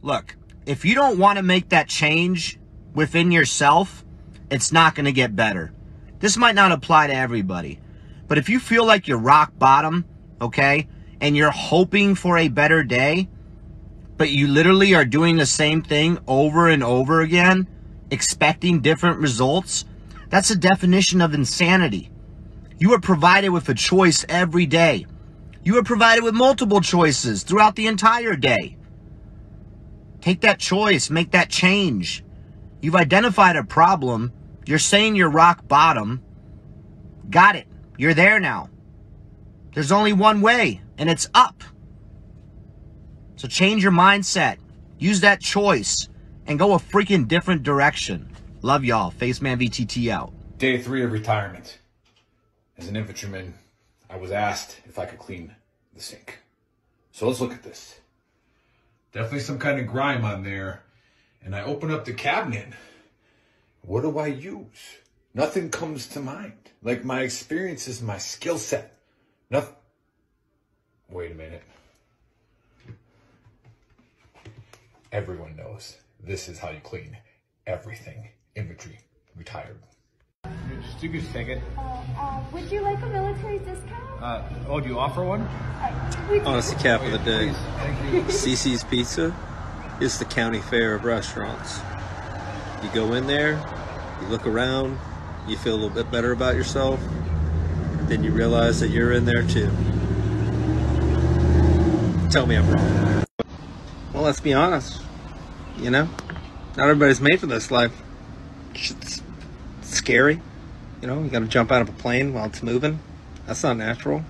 Look, if you don't want to make that change within yourself, it's not going to get better. This might not apply to everybody, but if you feel like you're rock bottom, okay, and you're hoping for a better day, but you literally are doing the same thing over and over again, expecting different results, that's a definition of insanity. You are provided with a choice every day. You are provided with multiple choices throughout the entire day. Take that choice, make that change. You've identified a problem. You're saying you're rock bottom. Got it. You're there now. There's only one way, and it's up. So change your mindset. Use that choice and go a freaking different direction. Love y'all. Faceman VTT out. Day 3 of retirement. As an infantryman, I was asked if I could clean the sink. So let's look at this. Definitely some kind of grime on there. And I open up the cabinet. What do I use? Nothing comes to mind. Like my experiences, my skill set. Nothing. Wait a minute. Everyone knows this is how you clean everything. Infantry, retired. You can take it. Would you like a military discount? Do you offer one? Honestly, cap of the day. Thank you. CC's Pizza is the county fair of restaurants. You go in there, you look around, you feel a little bit better about yourself, then you realize that you're in there too. Tell me I'm wrong. Well, let's be honest. You know, not everybody's made for this life. It's scary. You know, you gotta jump out of a plane while it's moving. That's not natural.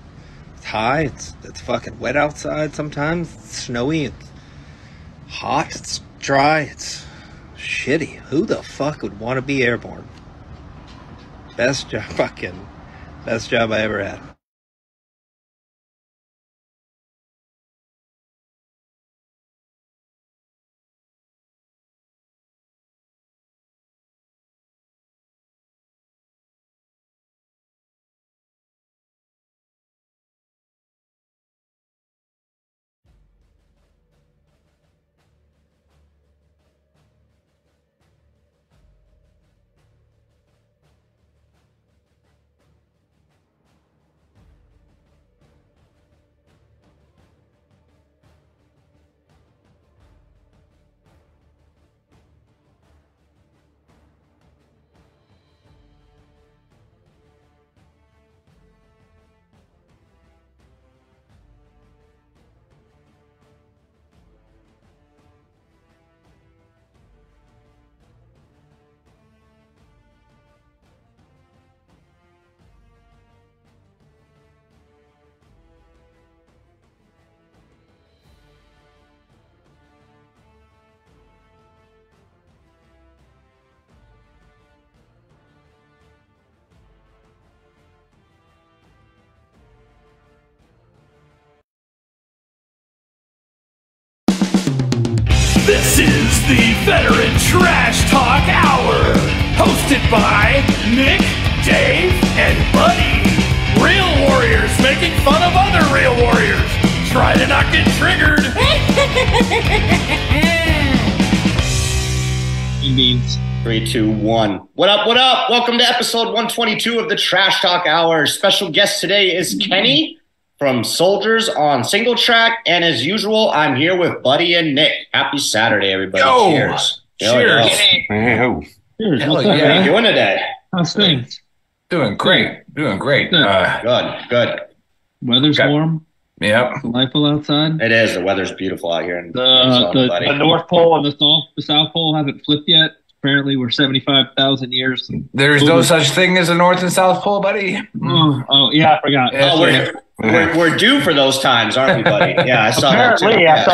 It's high, it's fucking wet outside sometimes, it's snowy, it's hot, it's dry, it's shitty. Who the fuck would want to be airborne? Best job I ever had. This is the Veteran Trash Talk Hour, hosted by Nick, Dave, and Buddy. Real warriors making fun of other real warriors. Try to not get triggered. Beans. 3, 2, 1. What up, what up? Welcome to episode 122 of the Trash Talk Hour. Special guest today is Kenny from Soldiers on Single Track. And as usual, I'm here with Buddy and Nick. Happy Saturday, everybody. Yo. Cheers. Cheers. Yo. Cheers. Hell What's up, yeah. How man? you doing today? How's things? Doing great. Doing great. Good. Weather's Okay. warm. Yep. Delightful outside. It is. The weather's beautiful out here in The Arizona, buddy. North Pole and the South Pole haven't flipped yet. Apparently, we're 75,000 years. There's no such thing as a North and South Pole, buddy. Oh, yeah, I forgot. Yeah. Oh, we're due for those times, aren't we, buddy? Yeah, I saw that too. Apparently, Yeah. I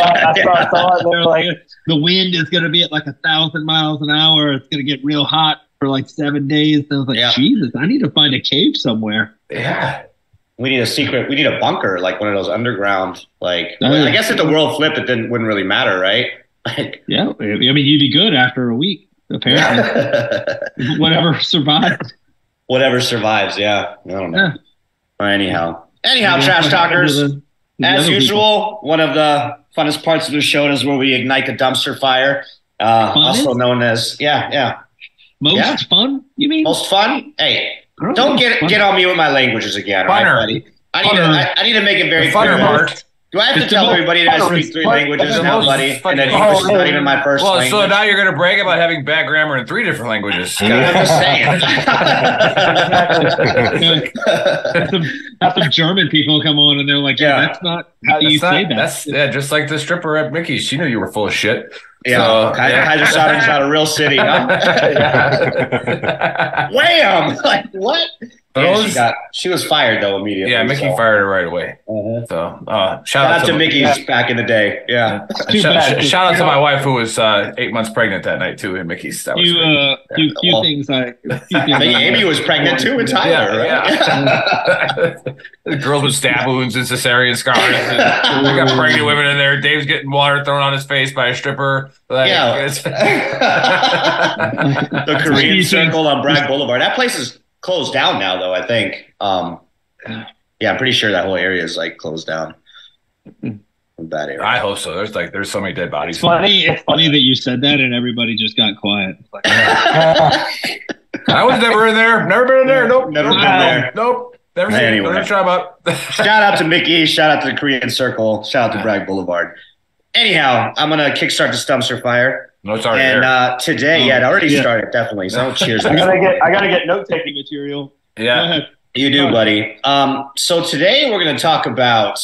saw it. They were like, the wind is going to be at like 1,000 miles an hour. It's going to get real hot for like 7 days. And I was like, Yeah. Jesus, I need to find a cave somewhere. Yeah. We need a bunker, like one of those underground, like, Oh, yeah. I guess if the world flipped, it wouldn't really matter, right? Like, Yeah, I mean, you'd be good after a week, apparently. Whatever survived. whatever survives, yeah. I don't know. Yeah. Anyhow, Trash Talkers. As usual, one of the Funnest parts of the show is where we ignite the dumpster fire, also known as most fun. You mean most fun? Hey, don't get on me with my languages again, all right, buddy? I need to make it very clear. Do I have to tell everybody that I speak 3 languages now, buddy? And that English is not even my first language? Well, so now you're going to brag about having bad grammar in 3 different languages. I'm just saying. Have some German people come on and they're like, that's not how you say that. That's just like the stripper at Mickey's. She knew you were full of shit. Yeah, Kaiserslautern's not a real city, huh? Wham! Like, what? She was fired, though, immediately. Yeah, Mickey fired her right away. So, shout out to Mickey's back in the day. Yeah. Shout out to my wife, who was 8 months pregnant that night, too, at Mickey's. That was few things I think Amy was pregnant, too, in Tyler, right? Yeah. The girls with stab wounds and cesarean scars. And we got pregnant women in there. Dave's getting water thrown on his face by a stripper. Like, the Korean Circle on Bragg Boulevard. That place is closed down now, though, I think. I'm pretty sure that whole area is like closed down. That area. I hope so. There's so many dead bodies. It's funny that you said that and everybody just got quiet. Like, I was never in there. Never been in there. Nope. Never been there. Nope. Never seen anyway. Never tried about. Shout out to Mickey. Shout out to the Korean Circle. Shout out to Bragg Boulevard. Anyhow, I'm gonna kickstart the Stumpster Fire. No, it's already and today, it already started, definitely. So cheers. I gotta get note-taking material. Yeah. You do, buddy. So today we're going to talk about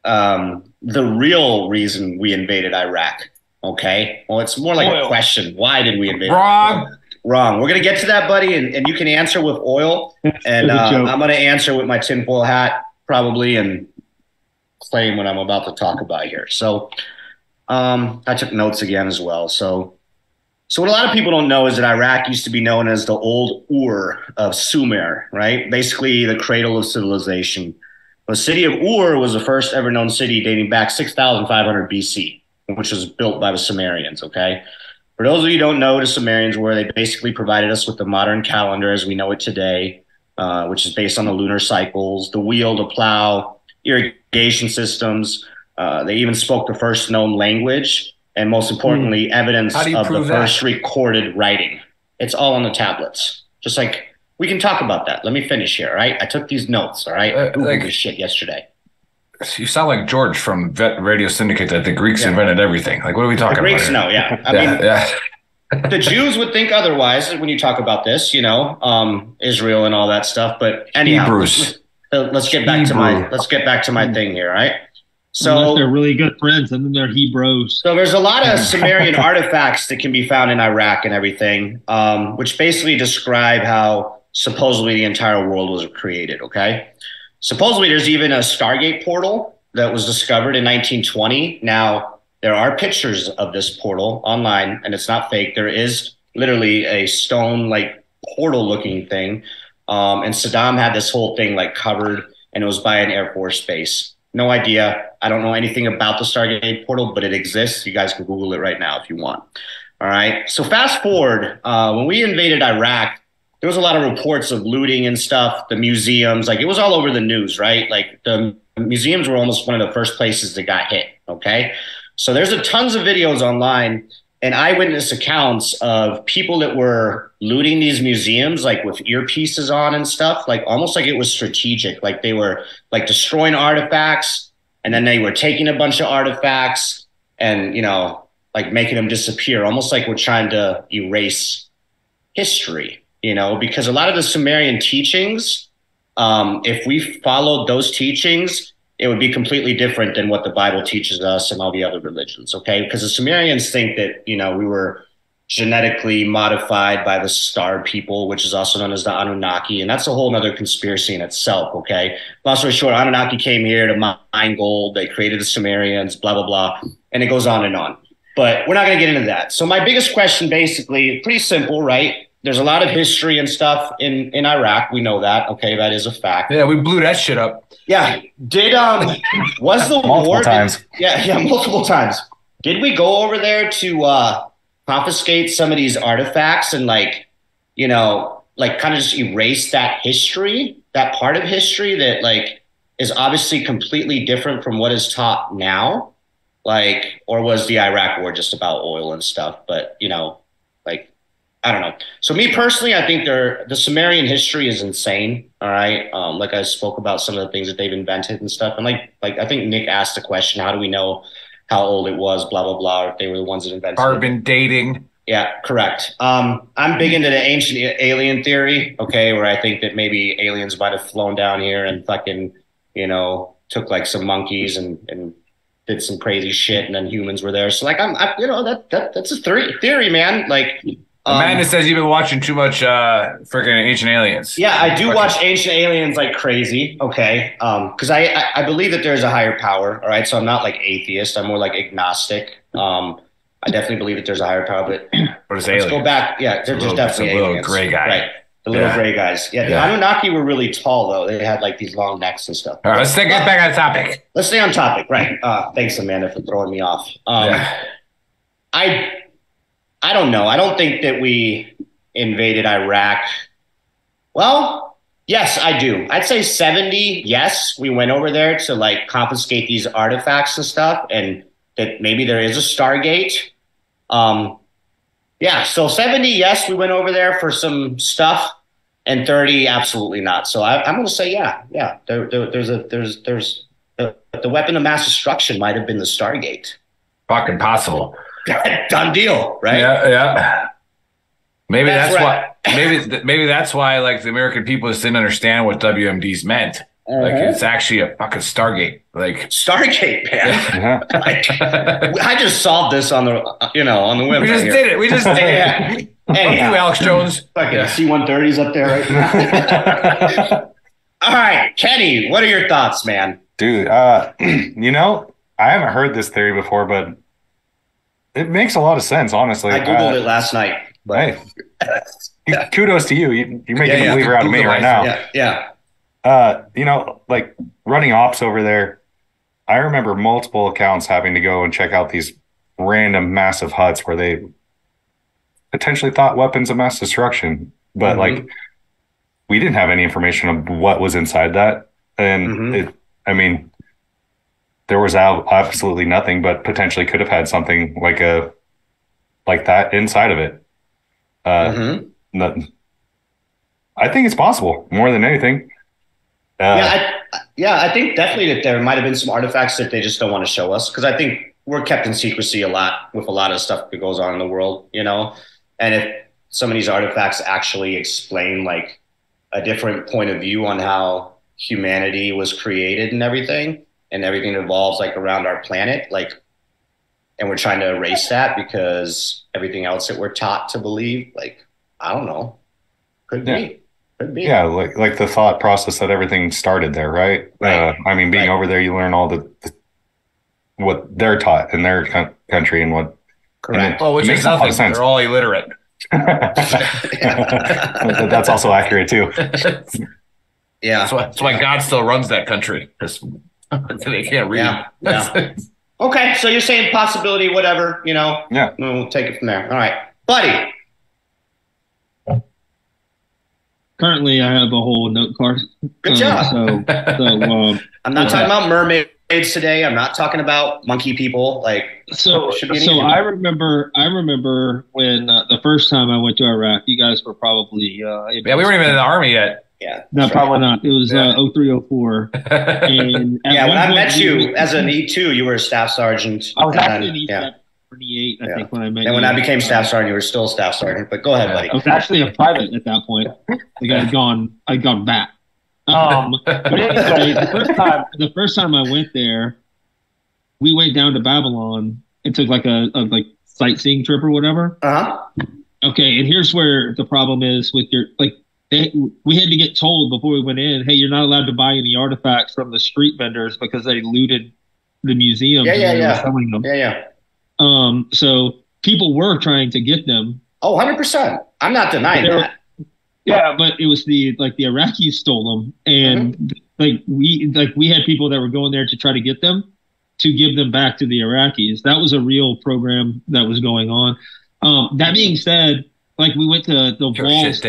the real reason we invaded Iraq. Okay? Well, it's more like a question. Why did we invade Iraq? Wrong. We're going to get to that, buddy, and you can answer with oil. And I'm going to answer with my tinfoil hat, probably, and claim what I'm about to talk about here. So I took notes again as well. So what a lot of people don't know is that Iraq used to be known as the old Ur of Sumer, right? Basically the cradle of civilization. The city of Ur was the first ever known city dating back 6,500 BC, which was built by the Sumerians, okay? For those of you who don't know, the Sumerians they basically provided us with the modern calendar as we know it today, which is based on the lunar cycles, the wheel, the plow, irrigation systems. They even spoke the first known language. And most importantly, evidence of the first recorded writing. It's all on the tablets. Just like, we can talk about that. Let me finish here, all right? I took these notes, all right? I Googled this shit yesterday. You sound like George from Vet Radio Syndicate that the Greeks invented everything. Like, what are we talking about? The Greeks know, yeah. I mean, the Jews would think otherwise when you talk about this, Israel and all that stuff. But anyhow, let's get back to my thing here, all right? So unless they're really good friends, and then they're Hebrews. So there's a lot of Sumerian artifacts that can be found in Iraq and everything, which basically describe how supposedly the entire world was created, okay? Supposedly there's even a Stargate portal that was discovered in 1920. Now, there are pictures of this portal online, and it's not fake. There is literally a stone, like, portal-looking thing, and Saddam had this whole thing, like, covered, and it was by an Air Force base. No idea. I don't know anything about the Stargate portal, but it exists. You guys can Google it right now if you want. All right. So fast forward, when we invaded Iraq, there was a lot of reports of looting and stuff, the museums, like it was all over the news, right? Like the museums were almost one of the first places that got hit. Okay. So there's tons of videos online and eyewitness accounts of people that were looting these museums, like with earpieces on and stuff, like almost like it was strategic. Like they were like destroying artifacts and then they were taking a bunch of artifacts and, like making them disappear, almost like we're trying to erase history, because a lot of the Sumerian teachings, if we followed those teachings, it would be completely different than what the Bible teaches us and all the other religions, okay? Because the Sumerians think that, we were genetically modified by the star people, which is also known as the Anunnaki, and that's a whole other conspiracy in itself, okay? Long story short, Anunnaki came here to mine gold, they created the Sumerians, blah, blah, blah, and it goes on and on. But we're not going to get into that. So my biggest question basically, pretty simple, right? There's a lot of history and stuff in Iraq. We know that. Okay, that is a fact. Yeah, we blew that shit up. Yeah. Was the war times? Multiple times. Did we go over there to confiscate some of these artifacts and kind of just erase that history, that part of history that is obviously completely different from what is taught now? Like, or was the Iraq war just about oil and stuff? But, like, I don't know. So me personally, I think the Sumerian history is insane. All right. Like I spoke about some of the things that they've invented and stuff. And like I think Nick asked the question, how do we know how old it was, blah, blah, blah, or if they were the ones that invented Carbon dating. Yeah, correct. I'm big into the ancient alien theory, okay, where I think that maybe aliens might have flown down here and fucking, took like some monkeys and did some crazy shit, and then humans were there. So like, that's a theory, man. Like, Amanda says you've been watching too much freaking Ancient Aliens. Yeah, I do watch Ancient Aliens like crazy, okay, because I believe that there's a higher power, all right, so I'm not like atheist, I'm more like agnostic. I definitely believe that there's a higher power, but let's go back. Yeah, there's definitely aliens. Little gray guy. Right. The little gray guys. Yeah, the Anunnaki were really tall, though. They had like these long necks and stuff. All right, let's get back on topic. Let's stay on topic. Right. Thanks, Amanda, for throwing me off. I don't know. I don't think that we invaded Iraq. Well, yes, I do. I'd say 70. Yes, we went over there to like confiscate these artifacts and stuff, and that maybe there is a Stargate. Yeah, so 70, yes, we went over there for some stuff, and 30, absolutely not. So I'm going to say, yeah. There's the weapon of mass destruction might have been the Stargate. Fucking possible. Done deal, right? Yeah. Maybe that's right. why. Maybe that's why, like, the American people just didn't understand what WMDs meant. Like, it's actually a fucking Stargate. Like Stargate, man. Like, I just solved this on the whim. We just did it. We just did it. Hey, you, Alex Jones. Fucking C-130's up there right now. All right, Kenny, what are your thoughts, man? Dude, I haven't heard this theory before, but it makes a lot of sense, honestly. I Googled it last night. Hey, kudos to you. You're making a believer out of me right now. Yeah. Like running ops over there, I remember multiple accounts having to go and check out these random massive huts where they potentially thought weapons of mass destruction, but like we didn't have any information of what was inside that. And there was absolutely nothing, but potentially could have had something like that inside of it. I think it's possible more than anything. I think definitely that there might have been some artifacts that they just don't want to show us, because I think we're kept in secrecy a lot with a lot of stuff that goes on in the world, and if some of these artifacts actually explain like a different point of view on how humanity was created and everything evolves like around our planet, like, and we're trying to erase that because everything else that we're taught to believe, like, I don't know, could be. Yeah, like the thought process that everything started there, right? Being over there, you learn all what they're taught in their country and what. Correct. Which makes nothing. They're all illiterate. That's also accurate too. Yeah, that's why God still runs that country, because they can't read. Yeah. Okay, so you're saying possibility, whatever, Yeah. We'll take it from there. All right, buddy. Currently, I have a whole note card. Good job. I'm not talking about mermaids today. I'm not talking about monkey people. I remember when the first time I went to Iraq, you guys were probably we weren't even in the army yet. Yeah, no, probably not. It was 0304. And when I met you as an E2, you were a staff sergeant. I was actually an E7. 48, I think, when I met you. And when I became staff sergeant, you were still staff sergeant. But go ahead, buddy. I was actually a private at that point. Like I'd gone back. But anyway, the first time I went there, we went down to Babylon and took like a sightseeing trip or whatever. Okay, and here's where the problem is with your we had to get told before we went in, hey, you're not allowed to buy any artifacts from the street vendors because they looted the museum. Selling them. So people were trying to get them. Oh, 100%. I'm not denying that. Yeah, but it was the Iraqis stole them, and we had people that were going there to try to get them, to give them back to the Iraqis. That was a real program that was going on. That being said, we went to the walls.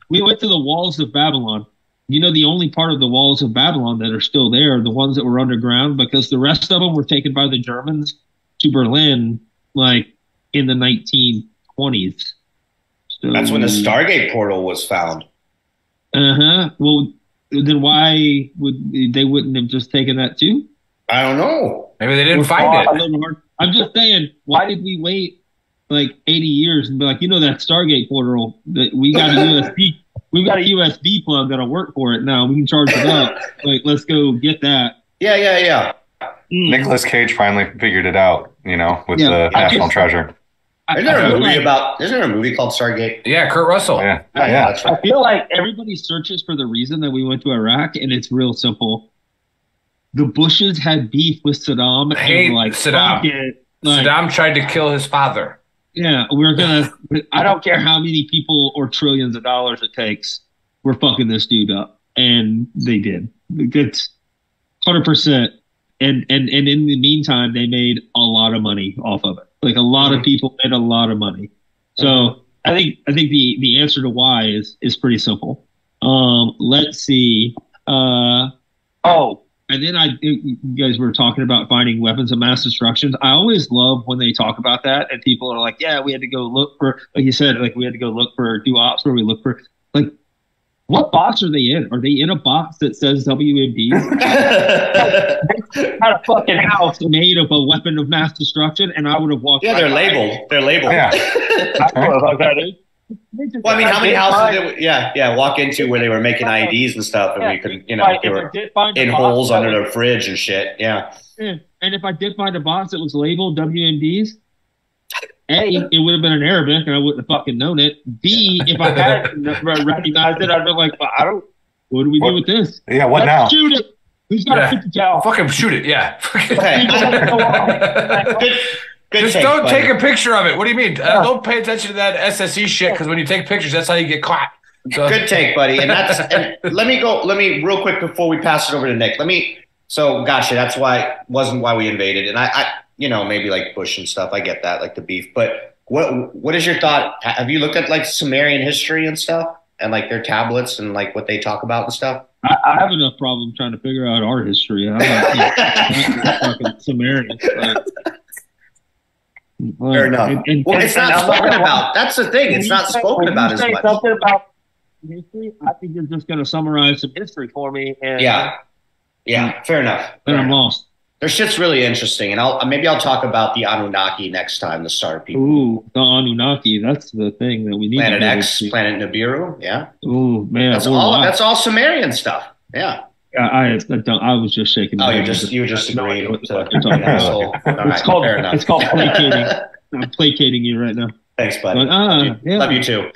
We went to the walls of Babylon. The only part of the walls of Babylon that are still there are the ones that were underground, because the rest of them were taken by the Germans to Berlin, like in the 1920s. So, That's when the Stargate portal was found. Well, then why wouldn't have just taken that too? I don't know. Maybe they didn't find it. I'm just saying, why did we wait like 80 years and be like, that Stargate portal that we got a USB, we've got a USB plug that'll work for it now. We can charge it up. Like, let's go get that. Yeah. Nicolas Cage finally figured it out, with the National Treasure. Isn't there a movie called Stargate? Yeah, Kurt Russell. Yeah. That's right. I feel like everybody searches for the reason that we went to Iraq, and it's real simple. The Bushes had beef with Saddam. Hate and Saddam. Saddam tried to kill his father. Yeah, I don't care how many people or trillions of dollars it takes. We're fucking this dude up. And they did. It's 100%. And in the meantime, they made a lot of money off of it. Like a lot of people made a lot of money. So I think the answer to why is pretty simple. Let's see. And then you guys were talking about finding weapons of mass destruction. I always love when they talk about that and people are like, yeah, we had to go look for, like you said, like we had to go look for do ops where we look for, like, what box are they in? Are they in a box that says WMD? Had a fucking house made of a weapon of mass destruction, and I would have walked. Yeah, they're labeled. They're labeled. Yeah. Well, I mean, how many houses did walk into where they were making IEDs and stuff, and we could, they were in holes under the fridge and shit. Yeah. And if I did find a box that was labeled WMDs, A, it would have been in Arabic, and I wouldn't have fucking known it. B, if I had recognized it, I'd be like, what do we do with this? Yeah, what Let's now? Shoot it. Who's got a 50 cal? Fucking shoot it, yeah. Okay. Good Just take, don't buddy. take a picture of it. What do you mean? Don't pay attention to that SSE shit, because when you take pictures, that's how you get caught. So. Good take, buddy. And let me real quick before we pass it over to Nick. Gotcha. That's wasn't why we invaded. And I maybe like Bush and stuff. I get that, like the beef. But what is your thought? Have you looked at like Sumerian history and stuff, and like their tablets and like what they talk about and stuff? I have enough problem trying to figure out our history. I'm not fucking Sumerian. Fair enough. It's not spoken about. That's the thing. It's not spoken about as much. Something about history. I think you're just going to summarize some history for me. And yeah. Fair enough. Then I'm lost. Their shit's really interesting, and maybe I'll talk about the Anunnaki next time. The Star People. Ooh, the Anunnaki. That's the thing that we need. Planet X, Planet Nibiru. Yeah. Ooh, man. That's all. That's all Sumerian stuff. Yeah. I was just shaking. Oh, you were just agreeing with It's called placating. I'm placating you right now. Thanks, buddy. But, Love you too.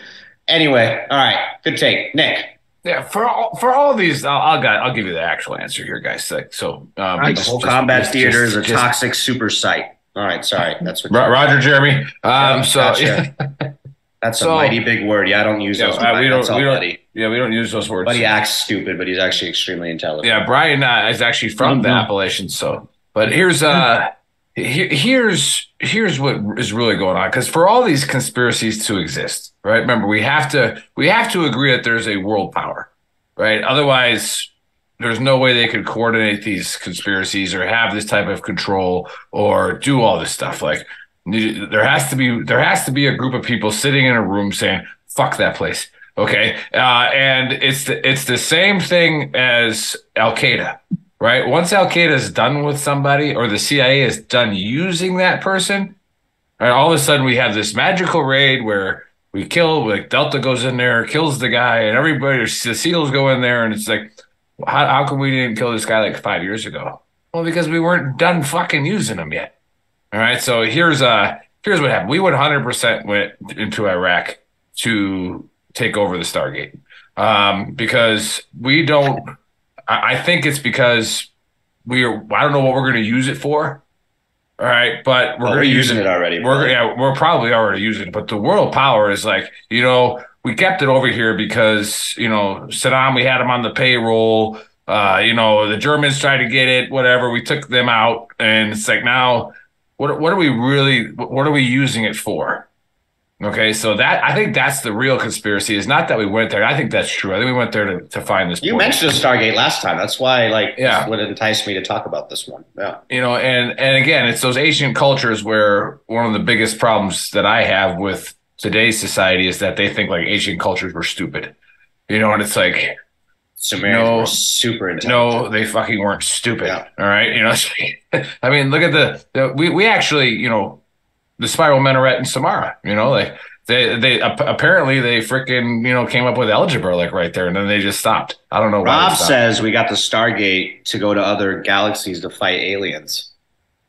Anyway, all right. Good take, Nick. Yeah, for all these, I'll give you the actual answer here, guys. So, the whole combat theater is a toxic super site. All right, sorry, that's what. Roger, Jeremy. Gotcha. That's a mighty big word. Yeah, I don't use those. We don't use those words. Buddy acts stupid, but he's actually extremely intelligent. Yeah, Brian is actually from the Appalachians. So, but here's what is really going on, because for all these conspiracies to exist, right? Remember, we have to agree that there's a world power, right? Otherwise, there's no way they could coordinate these conspiracies or have this type of control or do all this stuff. Like, there has to be a group of people sitting in a room saying, "Fuck that place." Okay, and it's the same thing as Al Qaeda. Right? Once Al Qaeda is done with somebody, or the CIA is done using that person, right, all of a sudden we have this magical raid where we kill, like Delta goes in there, kills the guy, and everybody, the SEALs go in there, and it's like, how come we didn't kill this guy like 5 years ago? Well, because we weren't done fucking using him yet. All right, so here's what happened. We 100% went into Iraq to take over the Stargate, because we don't. I think it's because I don't know what we're going to use it for. All right. But we're using it already. We're probably already using it. But the world power is like, we kept it over here because, Saddam, we had him on the payroll. The Germans tried to get it, whatever. We took them out. And it's like, now, what are we using it for? Okay, so that I think that's the real conspiracy. Is not that we went there. I think that's true. I think we went there to find this. You portal. mentioned the Stargate last time. That's why, Yeah, that's what enticed me to talk about this one. Yeah, and again, it's those ancient cultures where one of the biggest problems that I have with today's society is that they think like ancient cultures were stupid. And it's like Sumerians were super intelligent. No, they fucking weren't stupid. Yeah. All right, I mean, look at we actually the spiral minaret in Samara. They apparently they freaking came up with algebra like right there, and then they just stopped. I don't know. Rob says we got the Stargate to go to other galaxies to fight aliens.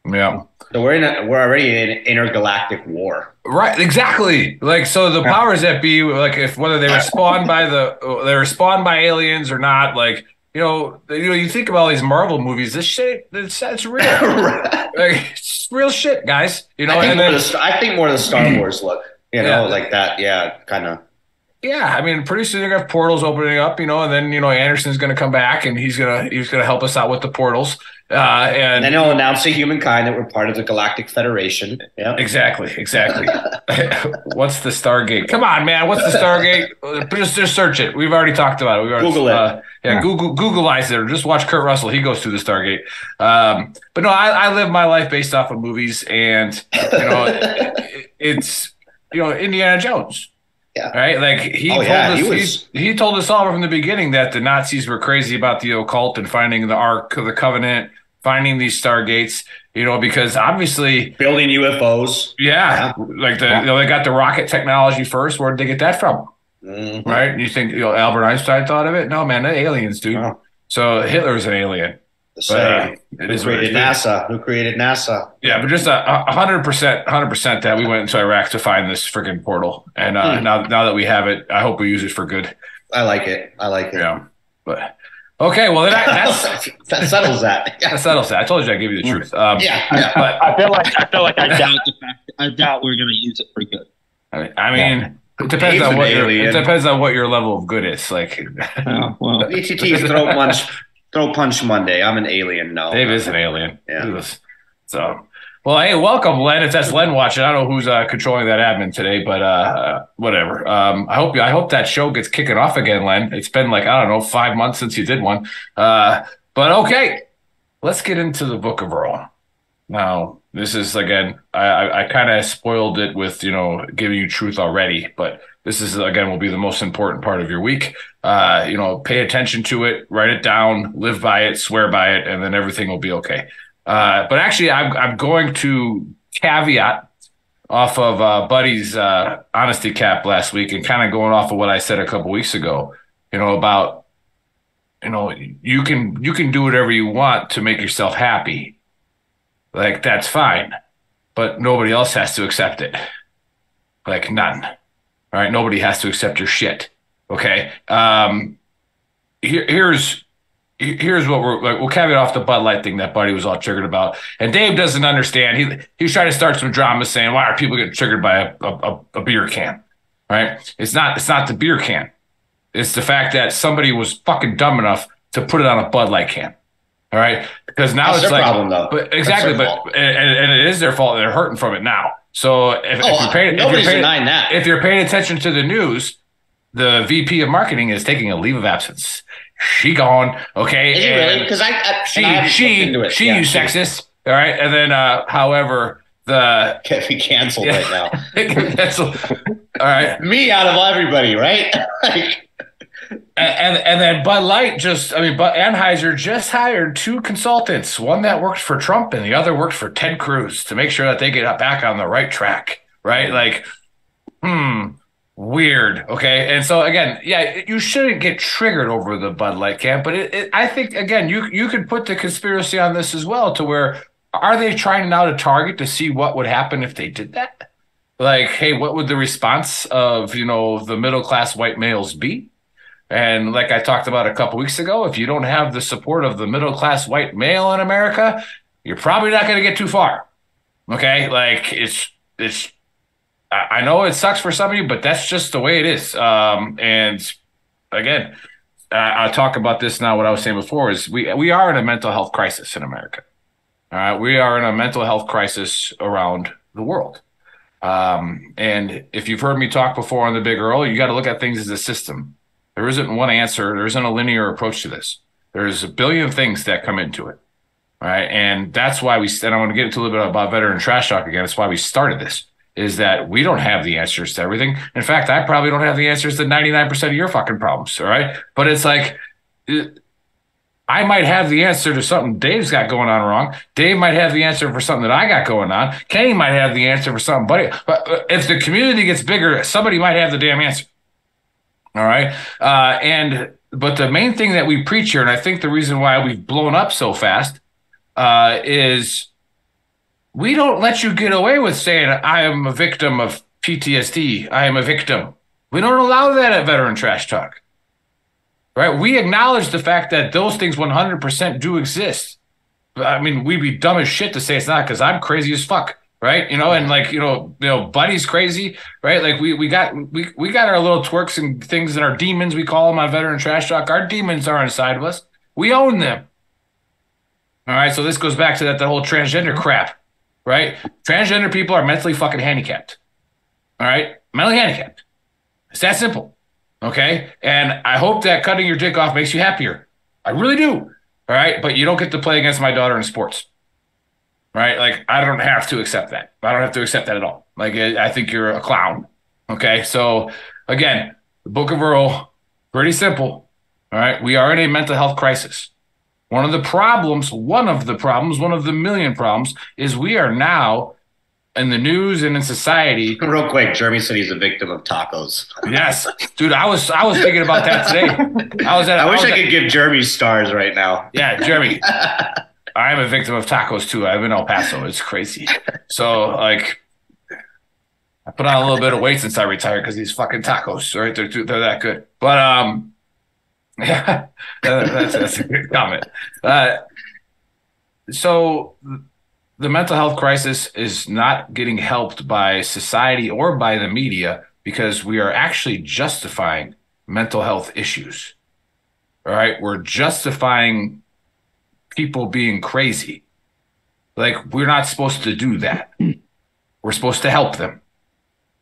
Yeah. So we're already in an intergalactic war. Right, exactly. Like, so the powers that be, like, if whether they were spawned by aliens or not, like, you think about all these Marvel movies. This shit, it's real. Like, it's real shit, guys. I think more of the Star Wars look. Like that. Yeah, kind of. Yeah, I mean, pretty soon they're gonna have portals opening up, and then Anderson's gonna come back and he's gonna help us out with the portals. And then he'll announce to humankind that we're part of the Galactic Federation. Yeah, exactly. What's the Stargate? Come on, man. What's the Stargate? Just search it. We've already talked about it. Google it. Googleize it, or just watch Kurt Russell. He goes through the Stargate. But no, I live my life based off of movies, and it's Indiana Jones. Yeah. Right. Like he told us all from the beginning that the Nazis were crazy about the occult and finding the Ark of the Covenant, finding these Stargates, because obviously building UFOs. Yeah. Like they got the rocket technology first. Where did they get that from? Mm-hmm. Right. You think Albert Einstein thought of it? No, man, they're aliens, dude. Oh. So Hitler's an alien. Who created NASA? Yeah, but just 100% that we went into Iraq to find this freaking portal, and now that we have it, I hope we use it for good. I like it. Yeah, but okay, well then that settles that. Yeah. That settles that. I told you I'd give you the truth. But I feel like I doubt we're going to use it for good. I mean. It depends on what your level of good is. Like, ETT throw punch Monday. I'm an alien now. Dave is an alien. Yeah. So, well, hey, welcome, Len. That's Len watching. I don't know who's controlling that admin today, but whatever. I hope that show gets kicking off again, Len. It's been 5 months since you did one. But okay, let's get into the Book of Earl. Now, this is, again, I kind of spoiled it with, giving you truth already, but this is, again, will be the most important part of your week. Pay attention to it, write it down, live by it, swear by it, and then everything will be okay. But actually, I'm going to caveat off of Buddy's honesty cap last week and kind of going off of what I said a couple weeks ago, about, you can do whatever you want to make yourself happy. Like, that's fine, but nobody else has to accept it. Like, none. All right, nobody has to accept your shit. Okay. Here's what we'll caveat off the Bud Light thing that Buddy was all triggered about, and Dave doesn't understand. He's trying to start some drama, saying, "Why are people getting triggered by a beer can?" Right? It's not the beer can. It's the fact that somebody was fucking dumb enough to put it on a Bud Light can. All right, because now that's it's their problem, though. But exactly, and it is their fault. They're hurting from it now. So if you're paying attention to the news, the VP of marketing is taking a leave of absence. She gone. Okay, is he really? Because she you sexist. All right, and then however the can't be canceled right now. Cancel. All right, me out of everybody, right? And then Bud Light Anheuser just hired 2 consultants, one that worked for Trump and the other worked for Ted Cruz, to make sure that they get back on the right track, right? Like, weird, okay? And so, again, yeah, you shouldn't get triggered over the Bud Light can, but I think, again, you could put the conspiracy on this as well, to where, are they trying now to target to see what would happen if they did that? Like, hey, what would the response of, the middle-class white males be? And like I talked about a couple weeks ago, if you don't have the support of the middle-class white male in America, you're probably not going to get too far. Okay? Like, it's I know it sucks for some of you, but that's just the way it is. And again, I'll talk about this now. What I was saying before is we are in a mental health crisis in America. All right? We are in a mental health crisis around the world. And if you've heard me talk before on the Big Earl, you got to look at things as a system. There isn't one answer. There isn't a linear approach to this. There's a billion things that come into it. Right. And that's why and I want to get into a little bit about veteran trash talk again. That's why we started this, is that we don't have the answers to everything. In fact, I probably don't have the answers to 99% of your fucking problems. All right. But it's like, I might have the answer to something Dave's got going on wrong. Dave might have the answer for something that I got going on. Kenny might have the answer for something, but if the community gets bigger, somebody might have the damn answer. All right. But the main thing that we preach here, and I think the reason why we've blown up so fast, is we don't let you get away with saying, I am a victim of PTSD. I am a victim. We don't allow that at Veteran Trash Talk. Right? We acknowledge the fact that those things 100% do exist. I mean, we'd be dumb as shit to say it's not, because I'm crazy as fuck. Right? And like, Buddy's crazy, right? Like we got our little twerks and things that are demons, we call them on Veteran Trash Talk. Our demons are inside of us. We own them. All right, so this goes back to that whole transgender crap, right? Transgender people are mentally fucking handicapped. All right, mentally handicapped. It's that simple, okay? And I hope that cutting your dick off makes you happier. I really do. All right, but you don't get to play against my daughter in sports, right? Like, I don't have to accept that. I don't have to accept that at all. Like, I think you're a clown, okay? So again, the Book of Earl, pretty simple. All right, we are in a mental health crisis. One of the million problems is we are now in the news and in society. Real quick, Jeremy said he's a victim of tacos. Yes, dude, I was thinking about that today. I wish I could give Jeremy stars right now. Yeah, Jeremy, I am a victim of tacos too. I'm in El Paso. It's crazy. So like, I put on a little bit of weight since I retired because these fucking tacos, right? They're that good. But yeah, that's a good comment. So the mental health crisis is not getting helped by society or by the media, because we are actually justifying mental health issues. All right, we're justifying people being crazy. Like, we're not supposed to do that. We're supposed to help them.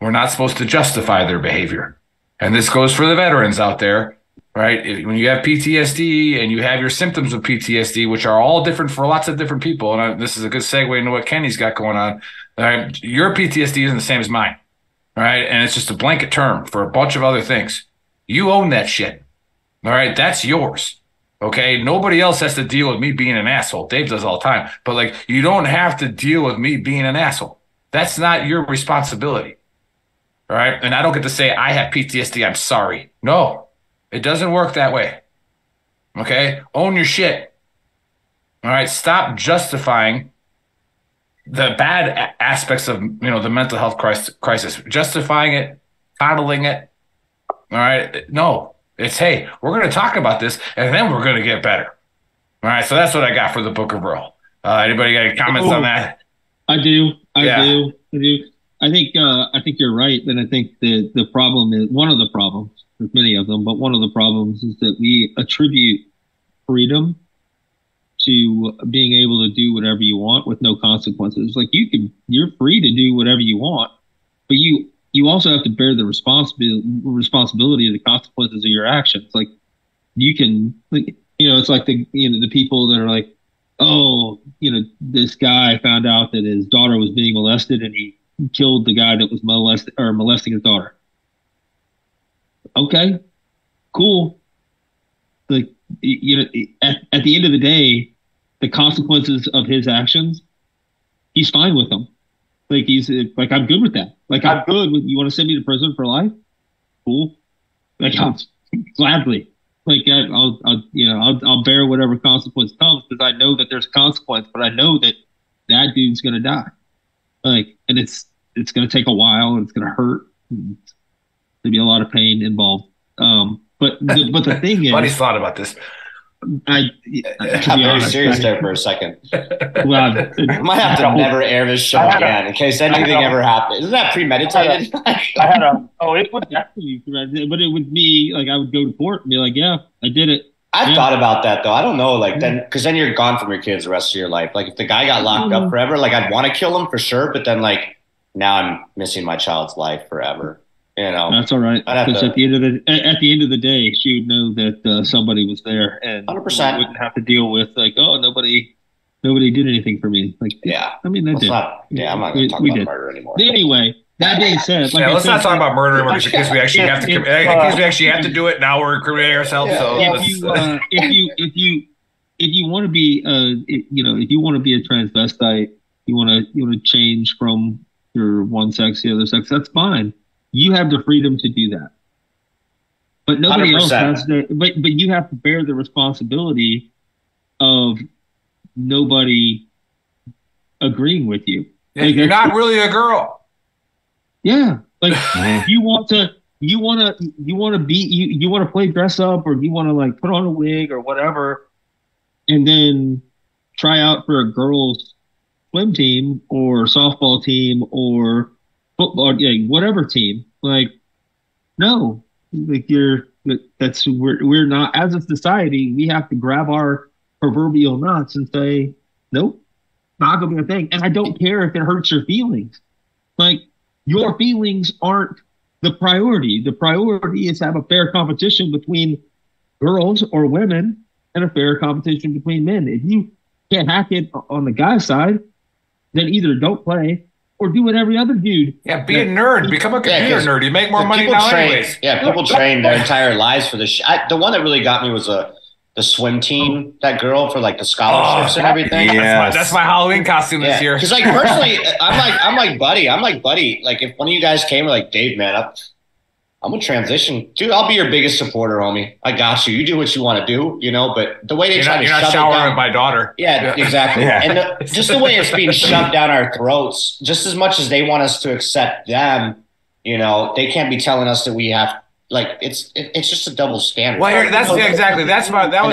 We're not supposed to justify their behavior. And this goes for the veterans out there. Right? When you have PTSD and you have your symptoms of PTSD, which are all different for lots of different people, and this is a good segue into what Kenny's got going on. Right? Your PTSD isn't the same as mine, right? And it's just a blanket term for a bunch of other things. You own that shit, all right? That's yours, okay? Nobody else has to deal with me being an asshole. Dave does all the time, but like, you don't have to deal with me being an asshole. That's not your responsibility, all right? And I don't get to say I have PTSD. I'm sorry. No. It doesn't work that way. Okay? Own your shit. All right? Stop justifying the bad aspects of, the mental health crisis. Justifying it, coddling it. All right? No. It's, hey, we're going to talk about this, and then we're going to get better. All right? So that's what I got for the Book of Earl. Anybody got any comments on that? I do. I think you're right. And I think the problem is, one of the problems, there's many of them, but one of the problems is that we attribute freedom to being able to do whatever you want with no consequences. Like, you're free to do whatever you want, but you also have to bear the responsibility of the consequences of your actions. Like, you can, it's like the people that are like, oh, this guy found out that his daughter was being molested and he killed the guy that was molesting his daughter. Okay, cool. Like, at the end of the day, the consequences of his actions, he's fine with them. Like, he's like, I'm good with that. Like, I'm good with, you want to send me to prison for life? Cool. Like, gladly. Like, I'll bear whatever consequence comes, because I know that there's a consequence, but I know that that dude's gonna die. Like, and it's gonna take a while, and it's gonna hurt. There'd be a lot of pain involved. But the thing is, Buddy's thought about this. I'm very serious there for a second. Well, I might have to never air this show again in case anything ever happens. Isn't that premeditated? It would definitely be premeditated, but it would be like, I would go to court and be like, yeah, I did it. I've thought about that though. I don't know, like, then, because then you're gone from your kids the rest of your life. Like, if the guy got locked up forever, like, I'd want to kill him for sure, but then, like, now I'm missing my child's life forever. You know, that's all right. Because at the end of the day, she would know that somebody was there, and 100% wouldn't have to deal with like, oh, nobody did anything for me. Like, yeah, I mean, they did. I'm not going to talk about murder anymore. Anyway, that being said, like let's not talk about murder anymore because we actually have to. In case we actually have to do it, now we're incriminating ourselves. So if you want to be, if you want to be a transvestite, you want to change from your one sex to the other sex, that's fine. You have the freedom to do that. But nobody 100%. else has the. But you have to bear the responsibility of nobody agreeing with you. Yeah, like, you're not really a girl. Yeah, like you want to play dress up, or you want to like put on a wig or whatever, and then try out for a girls' swim team or softball team or football, whatever team. Like, no, like we're not, as a society, we have to grab our proverbial nuts and say, nope, not gonna be a thing. And I don't care if it hurts your feelings. Like, your feelings aren't the priority. The priority is to have a fair competition between girls or women and a fair competition between men. If you can't hack it on the guy's side, then either don't play or do what every other dude. Yeah, be a nerd. Become a computer nerd. You make more money now anyways. Yeah, people train their entire lives for this. The one that really got me was the swim team, that girl for like the scholarships and everything. Yeah, that's my Halloween costume this year. Because like personally, I'm like buddy. Like if one of you guys came like, Dave, man, I'm gonna transition, dude. I'll be your biggest supporter, homie. I got you. You do what you want to do, you know. But the way they try to shove it down, my daughter. Yeah, exactly. Yeah. And just the way it's being shoved down our throats, just as much as they want us to accept them, you know, they can't be telling us that we have. Like it's just a double standard. Well, that's exactly. That's what I don't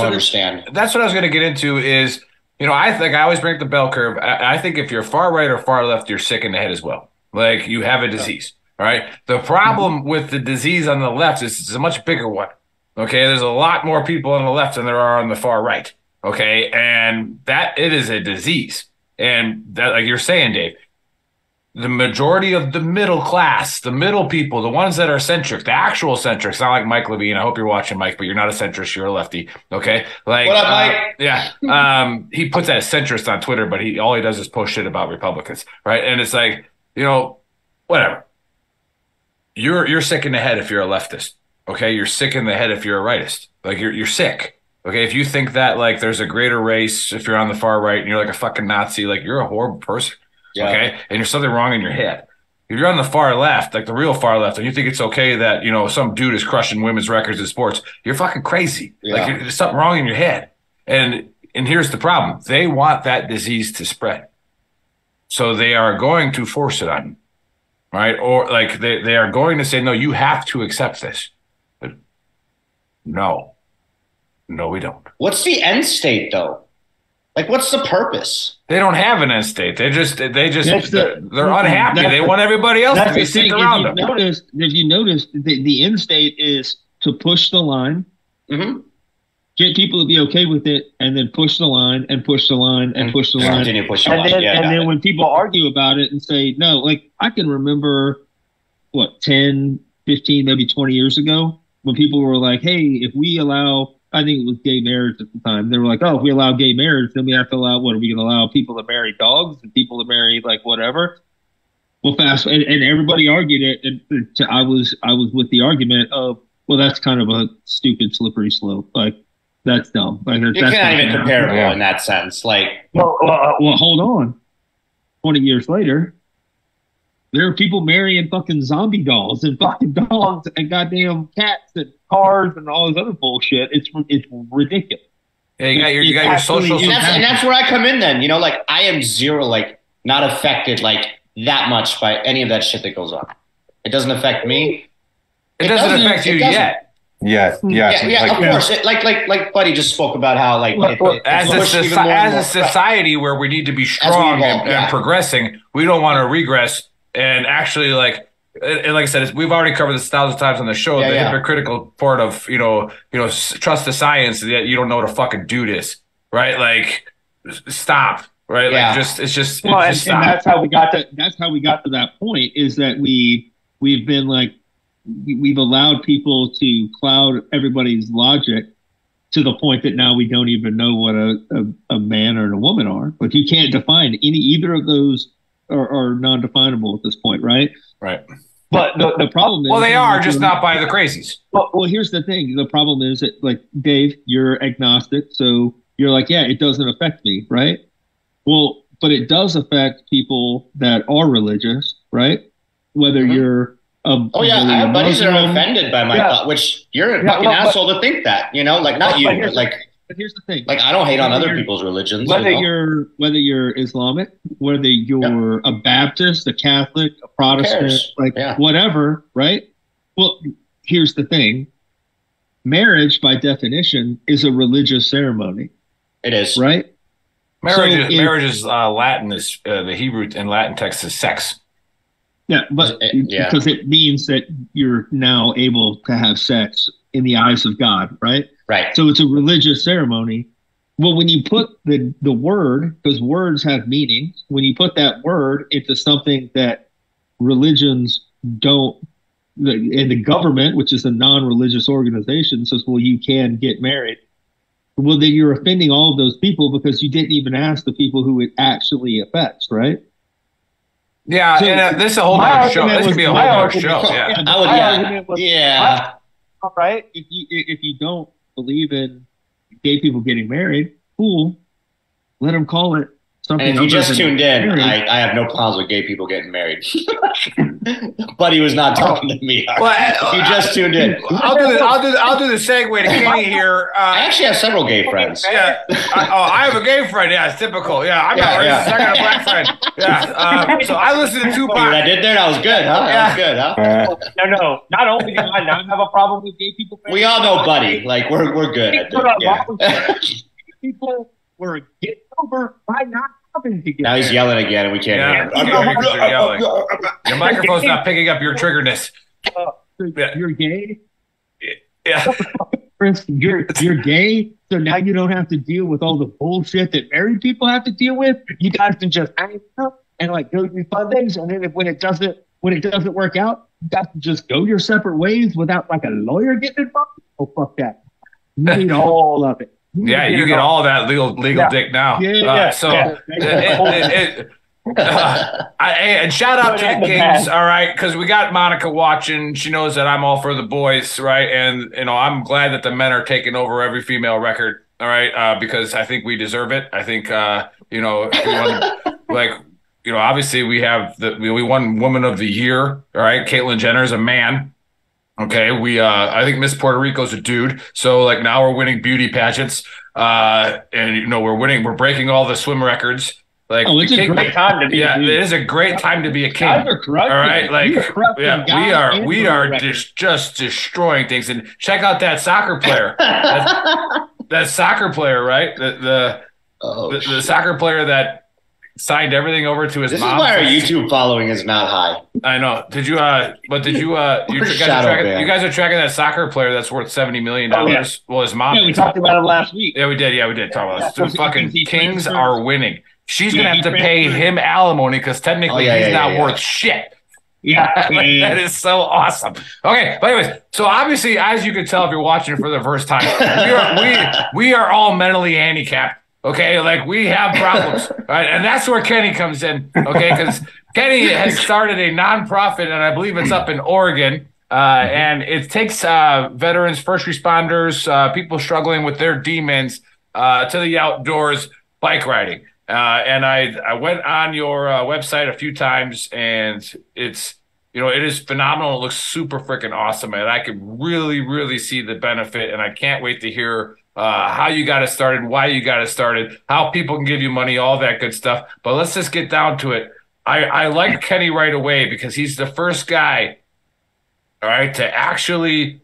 understand. That's what I was going to get into. Is, you know, I always bring up the bell curve. I think if you're far right or far left, you're sick in the head as well. Like, you have a disease. All right. The problem with the disease on the left is it's a much bigger one. Okay. There's a lot more people on the left than there are on the far right. Okay. And that it is a disease. And that, like you're saying, Dave, the majority of the middle class, the middle people, the ones that are centric, the actual centrics, not like Mike Levine. I hope you're watching, Mike, but you're not a centrist. You're a lefty. Okay. Like, what up, Mike? Yeah. He puts that as centrist on Twitter, but all he does is post shit about Republicans. Right. And it's like, you know, whatever. You're sick in the head if you're a leftist. Okay. You're sick in the head if you're a rightist. Like, you're sick. Okay. If you think that like there's a greater race, if you're on the far right and you're like a fucking Nazi, like, you're a horrible person. Yeah. Okay. And there's something wrong in your head. If you're on the far left, like the real far left, and you think it's okay that, you know, some dude is crushing women's records in sports, you're fucking crazy. Yeah. Like, there's something wrong in your head. And here's the problem. They want that disease to spread. So they are going to force it on you. Right? Or like they are going to say, no, you have to accept this. But no, we don't. What's the end state though? Like, what's the purpose? They don't have an end state. They're unhappy. They want everybody else to be sick around them. If you notice, the end state is to push the line, get people to be okay with it, and then push the line and push the line and push the line. Continue pushing the line. And then when people argue about it and say, no, like, I can remember, 10, 15, maybe 20 years ago, when people were like, hey, if we allow, I think it was gay marriage at the time, they were like, oh, if we allow gay marriage, then we have to allow, what, are we going to allow people to marry dogs and people to marry, like, whatever? Well, and everybody argued it, and I was with the argument of, well, that's kind of a stupid slippery slope. Like, that's dumb. Like, you can't even compare it in that sense. Like, well, hold on. 20 years later, there are people marrying fucking zombie dolls and fucking dogs and goddamn cats and cars and all this other bullshit. It's ridiculous. Yeah, you got your social. And that's where I come in. Then, you know, like, I am zero, like, not affected like that much by any of that shit that goes on. It doesn't affect me. It doesn't affect you yet. Yeah, of course. Like Buddy just spoke about how, like, as a society where we need to be strong and progressing, we don't want to regress. And actually, like I said, we've already covered this 1,000 times on the show. The hypocritical part of you know, trust the science that you don't know what a fucking dude is, right? Like, stop. right? Yeah. Like it's just Well, it and, just and stopped. that's how we got to that point, is that we've been like, we've allowed people to cloud everybody's logic to the point that now we don't even know what a man or a woman are. But you can't define either of those are non-definable at this point, right? Right. But the problem is, Well, they are just not by the crazies. Well, here's the thing. The problem is that, like, Dave, you're agnostic, so you're like, yeah, it doesn't affect me, right? Well, but it does affect people that are religious, right? Whether you're Oh yeah, I have buddies that are offended by my thought, which you're a fucking asshole to think that, you know, like not you, but like. But here's the thing. Like I don't hate on other people's religions. Whether you're Islamic, whether you're a Baptist, a Catholic, a Protestant, whatever, right? Well, here's the thing. Marriage, by definition, is a religious ceremony. It is. Right? Marriage is Latin, is the Hebrew in Latin text is sex. Yeah, but because it means that you're now able to have sex in the eyes of God, right? Right. So it's a religious ceremony. Well, when you put the word, because words have meaning, when you put that word into something that religions don't, and the government, which is a non-religious organization, says, well, you can get married. Well, then you're offending all of those people because you didn't even ask the people who it actually affects, right? Yeah, so and this is a whole other show. This could be a whole other show. Yeah. All right. If you don't believe in gay people getting married, cool. Let them call it something. And if you just tuned in, I have no problems with gay people getting married. But he was not talking to me. Well, you just tuned in. I'll do the segue to Kenny here. I actually have several gay friends. Yeah. I have a gay friend. Yeah, it's typical. Yeah, I'm not racist. I got a black friend. Yeah. So I listen to Tupac. What I did there, that was good, huh? That was good, huh? No. Not only do I not have a problem with gay people, we all know Buddy. Like we're good at this. People were getting over by not having to get. Now he's yelling again, and we can't hear him. You're yelling. Your microphone's not picking up your triggerness. You're gay. Yeah. You're gay, so now you don't have to deal with all the bullshit that married people have to deal with. You guys can just hang out and like go do fun things, and then when it doesn't work out, you guys can just go your separate ways without like a lawyer getting involved. Oh, fuck that. You need all of it. Yeah, you get all that legal dick now. And shout out to the Kings, all right, because we got Monica watching. She knows that I'm all for the boys, right? And I'm glad that the men are taking over every female record, all right, because I think we deserve it. I think obviously we won Woman of the Year, all right. Caitlyn Jenner's a man. Okay, I think Miss Puerto Rico's a dude. So like now we're winning beauty pageants, and we're breaking all the swim records. Like, it's a great time to be. Yeah, it is a great time to be a king. All right, we are just destroying things. And check out that soccer player. that soccer player, right? The soccer player that signed everything over to his mom. This is why our YouTube following is not high. I know. You guys are tracking that soccer player that's worth $70 million. Oh, yeah. Well, his mom. Yeah, we talked about it last week. Yeah, we did talk about it. The fucking Kings are winning. She's going to have to pay him alimony because technically he's not worth shit. Yeah. That is so awesome. Okay, but anyways, so obviously, as you can tell if you're watching for the first time, we are all mentally handicapped. Okay, like we have problems, right? And that's where Kenny comes in, okay? Because Kenny has started a nonprofit, and I believe it's up in Oregon, and it takes veterans, first responders, people struggling with their demons to the outdoors bike riding. And I went on your website a few times, and it is phenomenal. It looks super freaking awesome, and I could really, really see the benefit, and I can't wait to hear how you got it started, why you got it started, how people can give you money, all that good stuff. But let's just get down to it. I like Kenny right away because he's the first guy, all right, to actually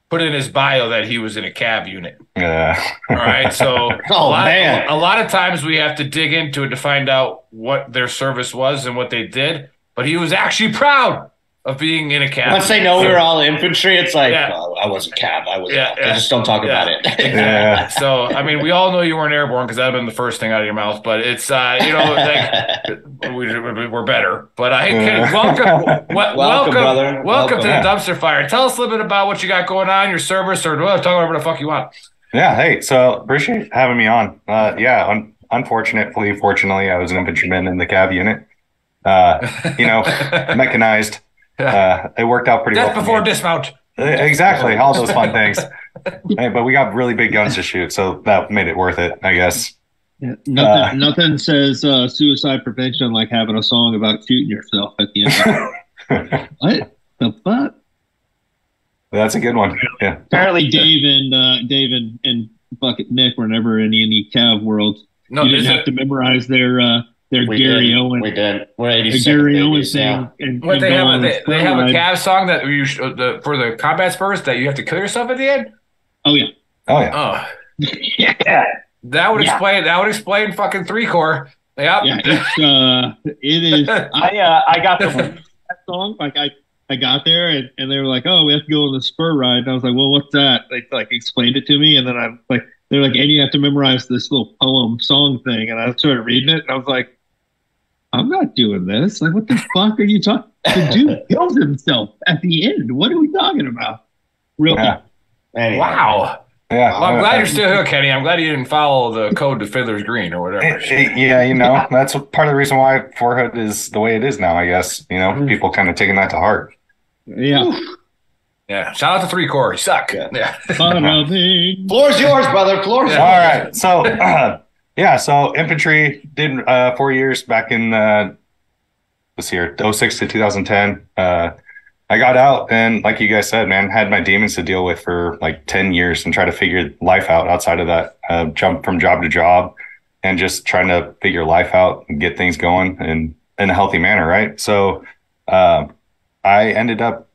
put in his bio that he was in a cab unit. Yeah. All right. So a lot of times we have to dig into it to find out what their service was and what they did. But he was actually proud of being in a cab. Once they know we were all infantry, it's like, Yeah. oh, I wasn't cab. I was Yeah, yeah. just don't talk about it. Yeah. So, I mean, we all know you weren't airborne because that'd been the first thing out of your mouth. But it's, like we're better. But welcome, Welcome, brother. Welcome to the dumpster fire. Tell us a little bit about what you got going on, your service, or talk about whatever the fuck you want. Yeah. Hey, so appreciate having me on. Unfortunately, fortunately, I was an infantryman in the cab unit. Mechanized. It worked out pretty well. Death before dismount. Exactly, all those fun things. Hey, but we got really big guns to shoot, so that made it worth it, I guess. Yeah, nothing says suicide prevention like having a song about shooting yourself at the end. What the fuck? That's a good one. Yeah. Apparently, Dave and Bucket Nick were never in any cav worlds. No, you didn't have to memorize their Gary Owen. We did. We're 86. Gary Owen thing. And they have a cav song that for the combat spurs that you have to kill yourself at the end. Oh yeah. Oh yeah. That would explain fucking 3-Corps. Yep. Yeah, it is. I got that song. Like I got there and they were like, "Oh, we have to go on the spur ride." And I was like, "Well, what's that?" They like explained it to me, and then I'm like, they're like, "And you have to memorize this little poem song thing." And I started reading it, and I was like, "I'm not doing this. Like, what the fuck are you talking?" The dude kills himself at the end. What are we talking about? Really? Yeah. Anyway. Wow. Yeah. Well, I'm glad you're still here, Kenny. I'm glad you didn't follow the code to Fiddler's Green or whatever. That's part of the reason why Forehead is the way it is now, I guess. People kind of taking that to heart. Yeah. Yeah. Shout out to 3-Corps. You suck. Yeah. Floor's yours, brother. Floor's yours. All right. So, so infantry did 4 years back in this year, 06 to 2010. I got out and, like you guys said, man, had my demons to deal with for like 10 years and try to figure life out outside of that, jump from job to job and just trying to figure life out and get things going in a healthy manner, right? So I ended up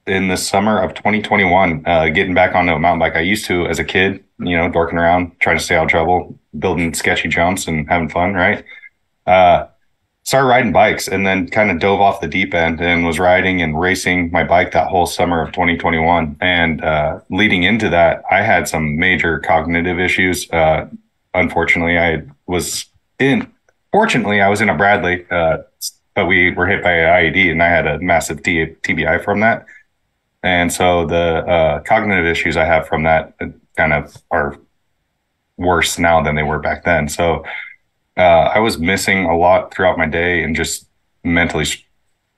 in the summer of 2021 getting back onto a mountain bike. I used to as a kid, dorking around, trying to stay out of trouble, building sketchy jumps and having fun, right? Started riding bikes and then kind of dove off the deep end and was riding and racing my bike that whole summer of 2021. And leading into that, I had some major cognitive issues. Unfortunately, fortunately, I was in a Bradley, but we were hit by an IED and I had a massive TBI from that. And so the cognitive issues I have from that kind of are worse now than they were back then. So I was missing a lot throughout my day and just mentally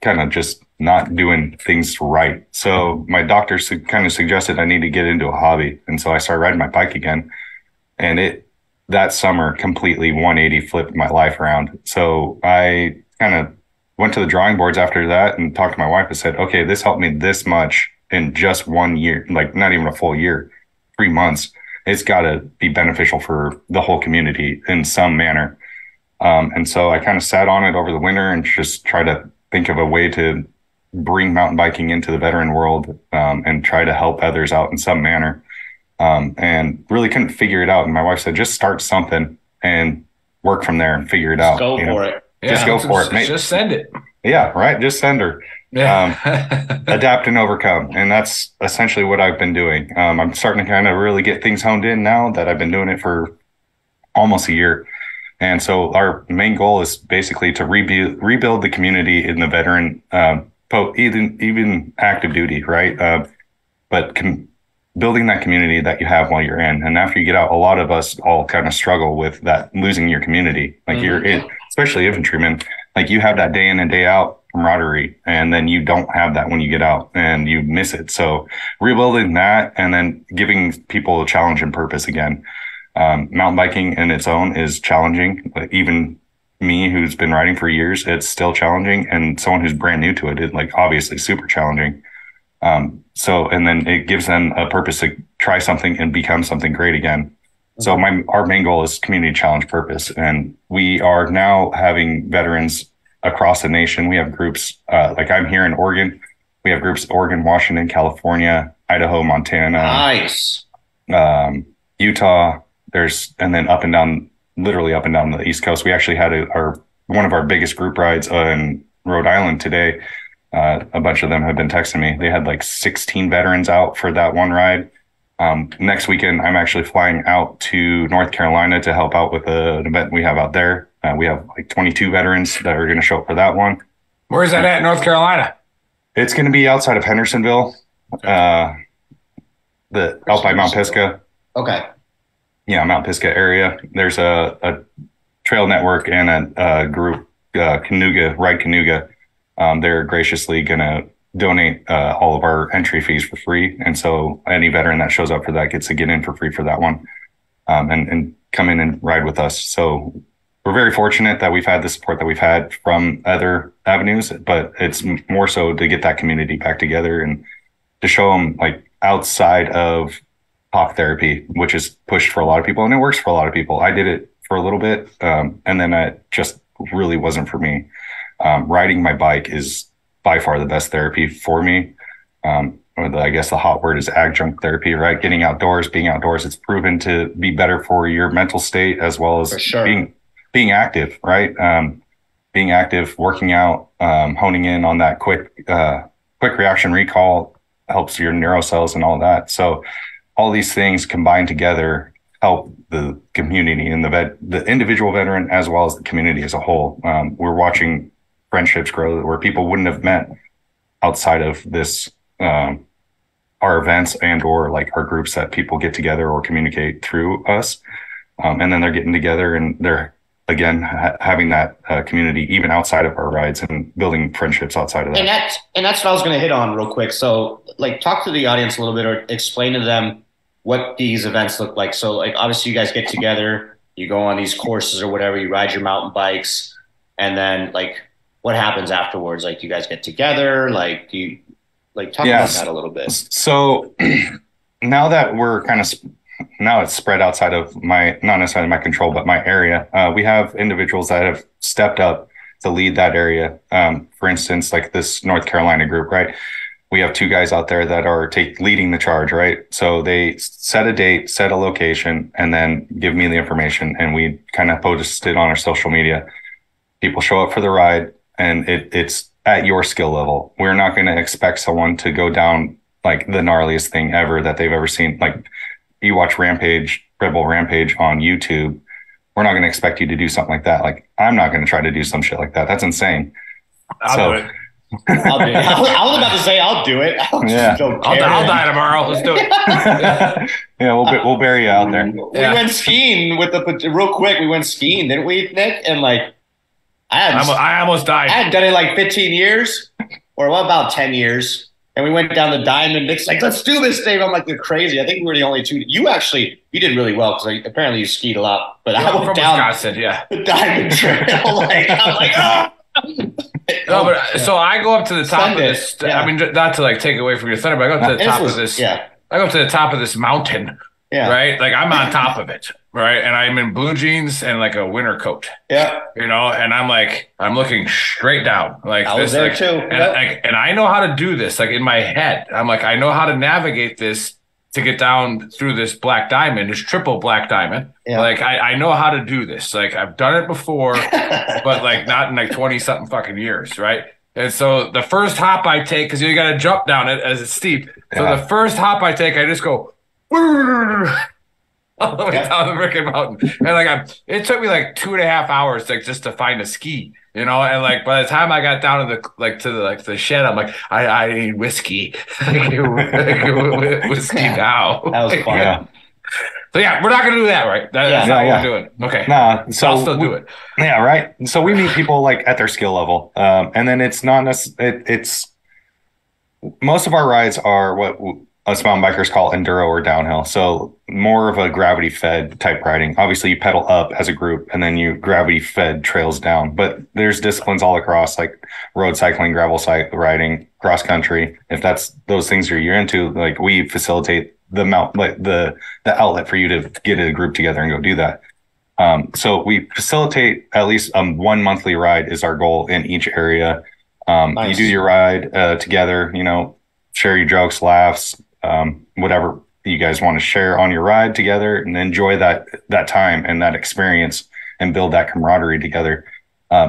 kind of just not doing things right. So my doctor kind of suggested I need to get into a hobby. And so I started riding my bike again. And that summer completely 180 flipped my life around. So I kind of went to the drawing boards after that and talked to my wife and said, okay, this helped me this much in just 1 year, like not even a full year, 3 months. It's got to be beneficial for the whole community in some manner. And so I kind of sat on it over the winter and just try to think of a way to bring mountain biking into the veteran world and try to help others out in some manner. And really couldn't figure it out. And my wife said, just start something and work from there and figure it out. Go for it. Just go for it. Just send it. Yeah, right. Just send her. Yeah. Adapt and overcome. And that's essentially what I've been doing. I'm starting to kind of really get things honed in now that I've been doing it for almost a year. And so our main goal is basically to rebuild the community in the veteran, even active duty, right? But building that community that you have while you're in. And after you get out, a lot of us all kind of struggle with that, losing your community. Like you're in, especially infantrymen, like you have that day in and day out camaraderie, and then you don't have that when you get out and you miss it. So rebuilding that and then giving people a challenge and purpose again. Mountain biking in its own is challenging. Even me, who's been riding for years, it's still challenging. And someone who's brand new to it, it's like obviously super challenging. And then it gives them a purpose to try something and become something great again. So our main goal is community challenge purpose. And we are now having veterans across the nation. We have groups, like I'm here in Oregon. We have groups, Oregon, Washington, California, Idaho, Montana, nice. Utah, and then literally up and down the East Coast. We actually had one of our biggest group rides in Rhode Island today. A bunch of them have been texting me. They had like 16 veterans out for that one ride. Next weekend, I'm actually flying out to North Carolina to help out with an event we have out there. We have like 22 veterans that are going to show up for that one. Where's that at, North Carolina? It's going to be outside of Hendersonville, out by Mount Pisgah. Okay. Yeah, Mount Pisgah area. There's a trail network and a group, Canuga, Ride Canuga. They're graciously going to donate all of our entry fees for free. And so any veteran that shows up for that gets to get in for free for that one, and come in and ride with us. So we're very fortunate that we've had the support that we've had from other avenues, but it's more so to get that community back together and to show them like outside of talk therapy, which is pushed for a lot of people and it works for a lot of people. I did it for a little bit, and then it just really wasn't for me. Riding my bike is by far the best therapy for me. I guess the hot word is adjunct therapy, right? Getting outdoors, being outdoors, it's proven to be better for your mental state as well as being active, right? Being active, working out, honing in on that quick reaction recall helps your neurocells and all that. So all these things combined together help the community and the individual veteran as well as the community as a whole. We're watching friendships grow where people wouldn't have met outside of this, our events and or like our groups that people get together or communicate through us. And then they're getting together and they're again having that community even outside of our rides and building friendships outside of that. And that's what I was going to hit on real quick. So like talk to the audience a little bit or explain to them what these events look like. So like obviously you guys get together, you go on these courses or whatever, you ride your mountain bikes, and then like what happens afterwards? Like, do you guys get together? Like, do you like talk about that a little bit? So now that we're now it's spread outside of not necessarily my control, but my area. We have individuals that have stepped up to lead that area. For instance, like this North Carolina group, right? We have 2 guys out there that are leading the charge, right? So they set a date, set a location, and then give me the information. And we kind of post it on our social media. People show up for the ride. And it's at your skill level. We're not going to expect someone to go down like the gnarliest thing ever that they've ever seen. Like you watch Red Bull Rampage on YouTube. We're not going to expect you to do something like that. Like I'm not going to try to do some shit like that. That's insane. I'll do it. I'll do it. I was about to say I'll do it. I'll die tomorrow. Let's do it. Yeah, we'll bury you out there. We went skiing real quick. We went skiing, didn't we, Nick? And like. I almost died. I hadn't done it in like 15 years or about 10 years. And we went down the diamond. Nick's like, let's do this, Dave. I'm like, you're crazy. I think we were the only 2. You did really well because apparently you skied a lot. But I went down the diamond trail. I'm like, oh. No, but so I go up to the top of this. Yeah. I mean, not to like take away from your thunder, but I go up to the top of this. Yeah. I go up to the top of this mountain. Yeah. Right. Like I'm on top of it. Right. And I'm in blue jeans and like a winter coat. Yeah. You know, and I'm looking straight down. Like I was there too. And I know how to do this. Like in my head, I'm like, I know how to navigate this to get down through this black diamond, this triple black diamond. Yeah. Like I know how to do this. Like I've done it before, but like not in like 20 something fucking years. Right. And so the first hop I take, because you got to jump down it as it's steep. So the first hop I take, I just go all the way down the freaking mountain. And like it took me like 2.5 hours just to find a ski, you know. And like by the time I got down to the shed, I'm like, I need whiskey, whiskey now. That was fun. Yeah. So yeah, we're not gonna do that, right? That's not what we're doing. Okay. Nah, so I'll still do it. Yeah, right. So we meet people like at their skill level, and then it's not it's most of our rides are what us mountain bikers call enduro or downhill. So more of a gravity fed type riding. Obviously you pedal up as a group and then you gravity fed trails down, but there's disciplines all across like road cycling, gravel riding, cross country. If that's those things you're into, like we facilitate the outlet for you to get a group together and go do that. So we facilitate at least 1 monthly ride is our goal in each area. Nice. You do your ride together, you know, share your jokes, laughs, whatever you guys want to share on your ride together and enjoy that time and that experience and build that camaraderie together.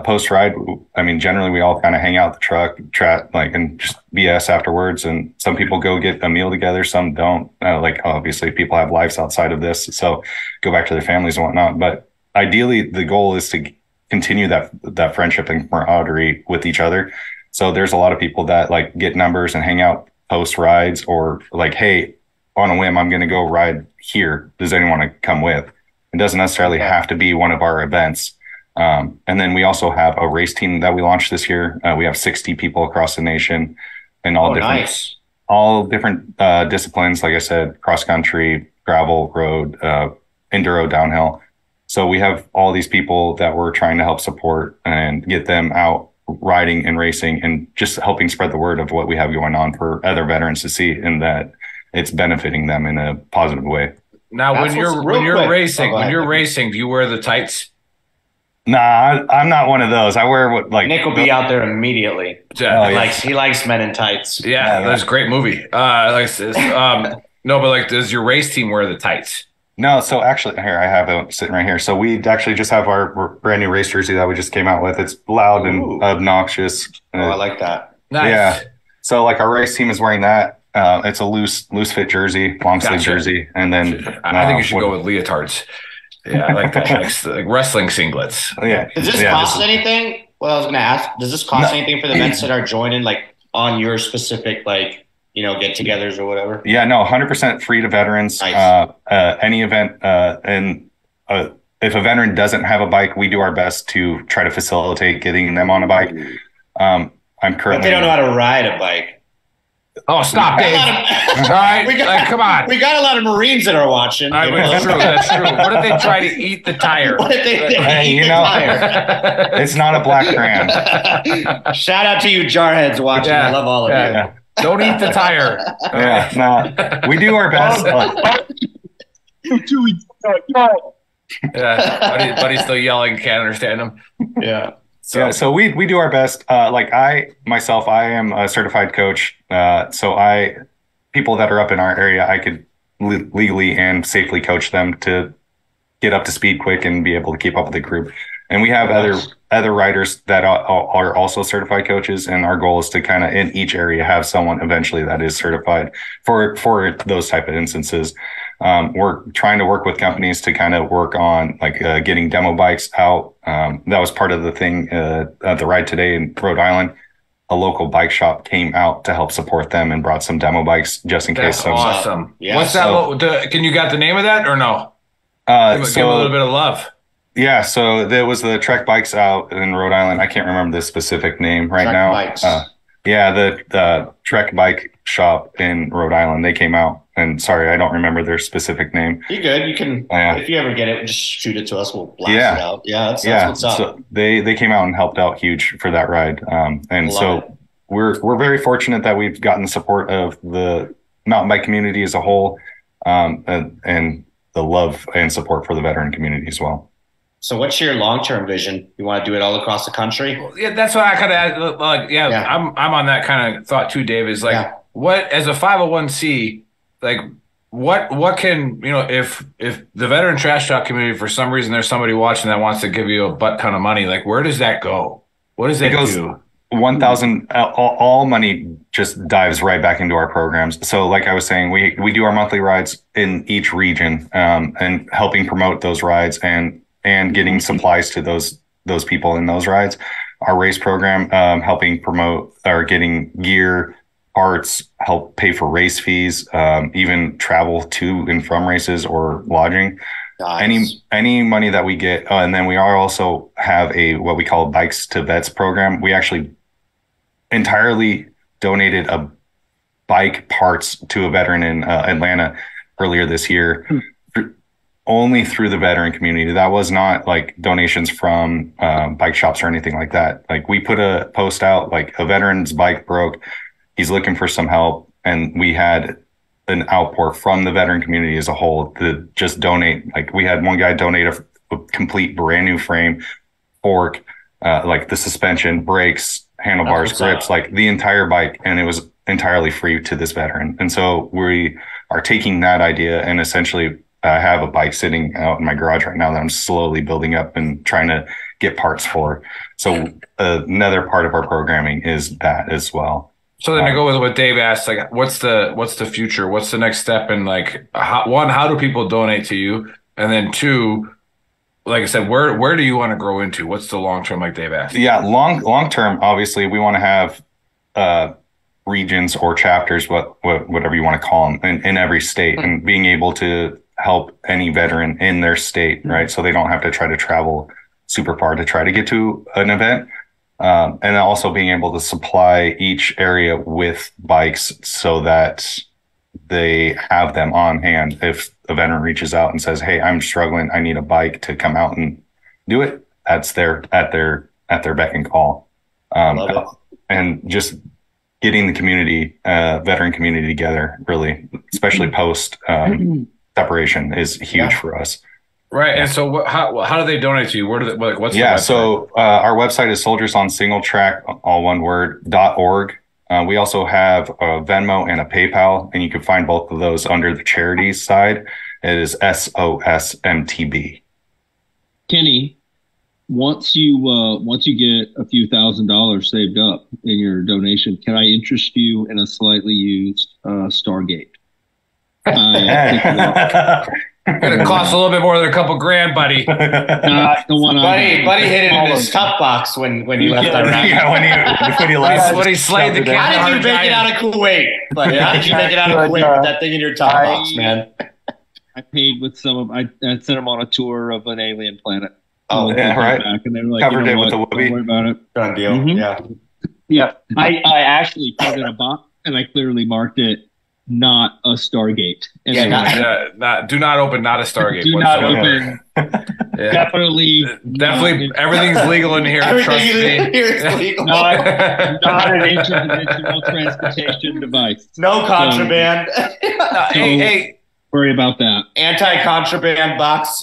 Post ride, I mean, generally we all kind of hang out the truck, and just BS afterwards. And some people go get a meal together, some don't. Like obviously, people have lives outside of this, so go back to their families and whatnot. But ideally, the goal is to continue that friendship and camaraderie with each other. So there's a lot of people that like get numbers and hang out post rides, or like, hey, on a whim, I'm going to go ride here. Does anyone want to come with? It doesn't necessarily have to be one of our events. And then we also have a race team that we launched this year. We have 60 people across the nation and all different disciplines. Like I said, cross country, gravel, road, enduro, downhill. So we have all these people that we're trying to help support and get them out riding and racing and just helping spread the word of what we have going on for other veterans to see, and that it's benefiting them in a positive way. Now, when you're racing, do you wear the tights? Nah, I'm not one of those. I wear what like Nick will be out there immediately. Yeah. He likes men in tights. Yeah, that's a great movie. No, but like, does your race team wear the tights? No, so actually, here I have it sitting right here. So we actually just have our brand new race jersey that we just came out with. It's loud and obnoxious. I like that. Nice. Yeah. So like our race team is wearing that. It's a loose fit jersey, long sleeve jersey, and then I think you should go with leotards. Yeah, I like that. Like wrestling singlets. Yeah. Does this cost anything? Well, I was going to ask. Does this cost anything for the events that are joining, like on your specific, like, get-togethers or whatever? Yeah, no, 100% free to veterans. Nice. Any event, and if a veteran doesn't have a bike, we do our best to try to facilitate getting them on a bike. I'm currently. But they don't know how to ride a bike. Oh, stop, Dave. All right, come on. We got a lot of Marines that are watching. That's true. What if they try to eat the tire? What if they eat the tire? It's not a black crayon. Shout out to you jarheads watching. I love all of you. Yeah. Don't eat the tire. We do our best. Buddy's still yelling. Can't understand him. Yeah. So we do our best. Like I am a certified coach. So people that are up in our area, I could legally and safely coach them to get up to speed quick and be able to keep up with the group. And we have other riders that are also certified coaches, and our goal is to kind of in each area have someone eventually that is certified for those type of instances. We're trying to work with companies to kind of work on like getting demo bikes out. That was part of the thing at the ride today in Rhode Island. A local bike shop came out to help support them and brought some demo bikes just in case. That's awesome. Yeah. What's that? Can you got the name of that or no? Give a little bit of love. Yeah, so there was the Trek Bikes out in Rhode Island. I can't remember the specific name right now. Bikes. The Trek Bike shop in Rhode Island. They came out, and sorry, I don't remember their specific name. You're good. You can, if you ever get it, just shoot it to us. We'll blast it out. Yeah, that's what's up. So they came out and helped out huge for that ride. And so we're very fortunate that we've gotten the support of the mountain bike community as a whole, and the love and support for the veteran community as well. So what's your long-term vision? You want to do it all across the country? Well, yeah, that's what I kind of like. I'm on that kind of thought too, Dave. Is like what as a 501c, like what can if the veteran trash talk community for some reason there's somebody watching that wants to give you a butt ton of money, like where does that go? What does that do? 1,000 all money just dives right back into our programs. So like I was saying, we do our monthly rides in each region, and helping promote those rides and getting supplies to those people in those rides. Our race program, helping promote or getting gear, parts, help pay for race fees, even travel to and from races or lodging. Nice. Any money that we get, and then we also have what we call a Bikes to Vets program. We actually entirely donated a bike parts to a veteran in Atlanta earlier this year. Only through the veteran community. That was not like donations from bike shops or anything like that. Like we put a post out, like a veteran's bike broke, he's looking for some help, and we had an outpour from the veteran community as a whole to just donate. Like we had one guy donate a complete brand new frame, fork, like the suspension, brakes, handlebars, grips, like the entire bike, and it was entirely free to this veteran. And so we are taking that idea and essentially I have a bike sitting out in my garage right now that I'm slowly building up and trying to get parts for. So another part of our programming is that as well. So then to go with what Dave asked, like, what's the future? What's the next step? And like, how do people donate to you? And then two, like I said, where do you want to grow into? What's the long term, like Dave asked? Yeah, long term, obviously, we want to have regions or chapters, whatever you want to call them, in every state, and being able to help any veteran in their state, right? So they don't have to try to travel super far to try to get to an event. And also being able to supply each area with bikes so that they have them on hand. If a veteran reaches out and says, "Hey, I'm struggling, I need a bike to come out and do it," that's at their beck and call. And just getting the community, veteran community together, really, especially post separation, is huge for us. Right. And so how do they donate to you? Where do they, like, what's the website? So our website is soldiersonsingletrack, all one word, .org. We also have a Venmo and a PayPal, and you can find both of those under the charities side. It is SOSMTB. Kenny, once you get a few $1,000s saved up in your donation, can I interest you in a slightly used Stargate? Gonna cost a little bit more than a couple grand, buddy. Not the one Buddy hit it in his top box when he left Iraq. Yeah, when he slayed the king. How did you make it out of Kuwait? Buddy, how did you make it out of Kuwait with that thing in your top box, man? I paid with I sent them on a tour of an alien planet. Oh, yeah, right. Back, and they were like, Covered you know it with the what? whoopee. Don't worry about it. Done deal. Mm-hmm. Yeah. I actually put it in a box, and I clearly marked it not a Stargate. And do not open, not a Stargate. Do not open. Definitely, everything's legal in here. Trust me. Here is legal. Not an interdimensional transportation device. No contraband. Hey, worry about that. Anti-contraband box.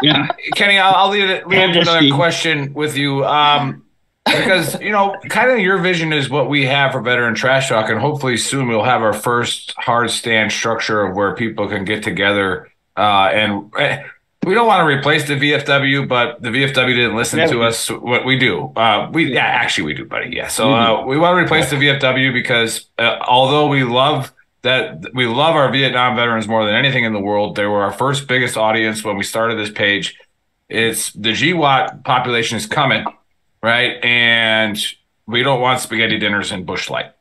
Yeah, Kenny, I'll leave it with another question with you. Because, kind of your vision is what we have for Veteran Trash Talk, and hopefully soon we'll have our first hard stand structure of where people can get together. And we don't want to replace the VFW, but the VFW didn't listen to us. What we do, actually we do, buddy. Yeah, so we want to replace the VFW because although we love our Vietnam veterans more than anything in the world, they were our first biggest audience when we started this page. It's the GWAT population is coming. Right, and we don't want spaghetti dinners in Busch Light.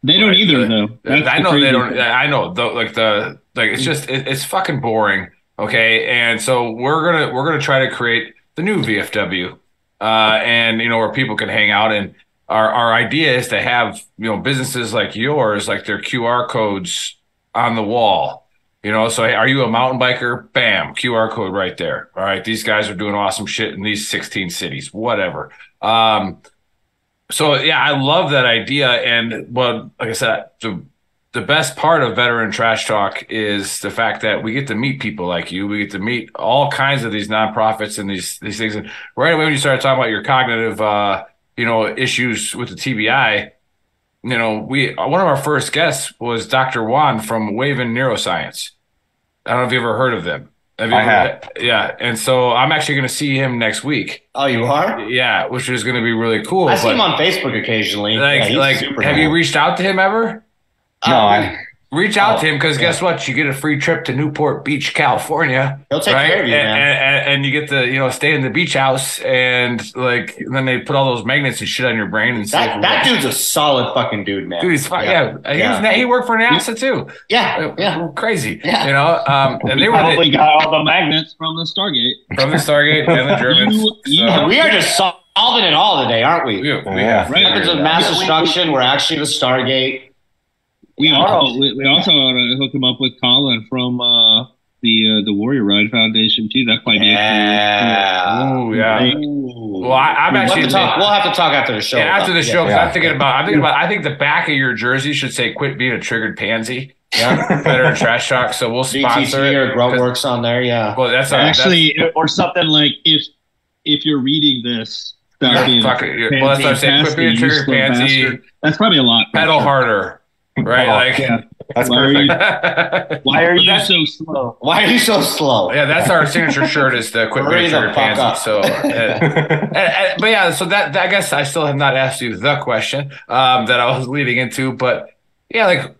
They don't either, though. I know they don't. I know, it's just it's fucking boring. Okay, and so we're gonna try to create the new VFW, and where people can hang out. And our idea is to have businesses like yours, like their QR codes on the wall. So hey, are you a mountain biker? Bam, QR code right there. All right, these guys are doing awesome shit in these 16 cities, whatever. So yeah, I love that idea. And like I said, the best part of Veteran Trash Talk is the fact that we get to meet people like you. We get to meet all kinds of these nonprofits and these things. And right away when you started talking about your cognitive, issues with the TBI. One of our first guests was Dr. Juan from Waven Neuroscience. I don't know if you ever heard of them. I have. Yeah, and so I'm actually going to see him next week. Oh, you are? Yeah, which is going to be really cool. I see him on Facebook occasionally. Have you reached out to him ever? No, Reach out to him because guess what? You get a free trip to Newport Beach, California. He'll take care of you, man. And you get to stay in the beach house and then they put all those magnets and shit on your brain and that dude's a solid fucking dude, man. Dude, he's fine. Yeah. He worked for NASA too. Yeah. Crazy. Yeah. And they probably got all the magnets from the Stargate. From the Stargate and the Germans. We are just solving it all today, aren't we? Yeah. Weapons of mass destruction. We're actually the Stargate. We also ought to hook him up with Colin from the Warrior Ride Foundation too. That might be Oh yeah. Well, I'm actually. We'll have to talk after the show. Yeah, after the show, because I'm thinking about. I think the back of your jersey should say "Quit being a triggered pansy." Yeah, Veteran Trash Talk. So we'll sponsor it. Or Gruntworks on there. Yeah. Well, that's or something like if you're reading this. Well, that's what I'm saying. Quit being a triggered pansy. That's probably a lot. Pedal harder. Right, That's perfect. Why are you so slow? Why are you so slow? Yeah, that's our signature shirt is the quit Hurry being the sugar fuck pansy. up. So, but yeah, so that I guess I still have not asked you the question that I was leading into, but yeah, like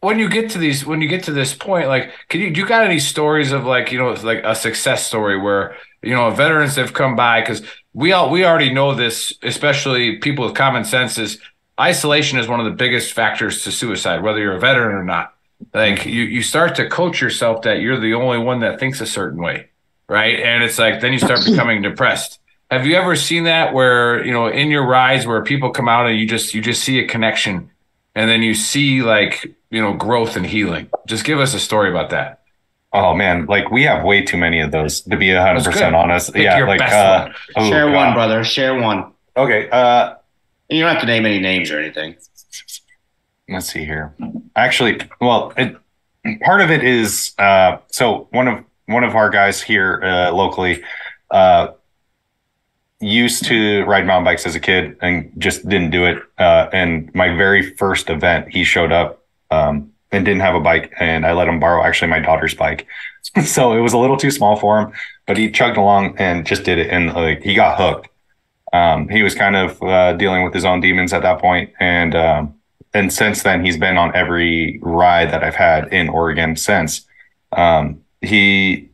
when you get to this point, like, do you got any stories of like, like a success story where, veterans have come by? Because we already know this, especially people with common sense, is isolation is one of the biggest factors to suicide, whether you're a veteran or not. Like you start to coach yourself that you're the only one that thinks a certain way, right? And it's like, then you start becoming depressed. Have you ever seen that where, in your rides where people come out and you just see a connection and then you see like, growth and healing? Just give us a story about that. Oh man, like we have way too many of those to be 100% honest. Pick yeah, your like best one. Share one, brother. Share one. Okay. You don't have to name any names or anything. Let's see here. Actually, well, part of it is so one of our guys here locally used to ride mountain bikes as a kid and just didn't do it. And my very first event, he showed up and didn't have a bike, and I let him borrow actually my daughter's bike. So it was a little too small for him, but he chugged along and just did it, and like he got hooked. He was kind of dealing with his own demons at that point, and since then he's been on every ride that I've had in Oregon since. He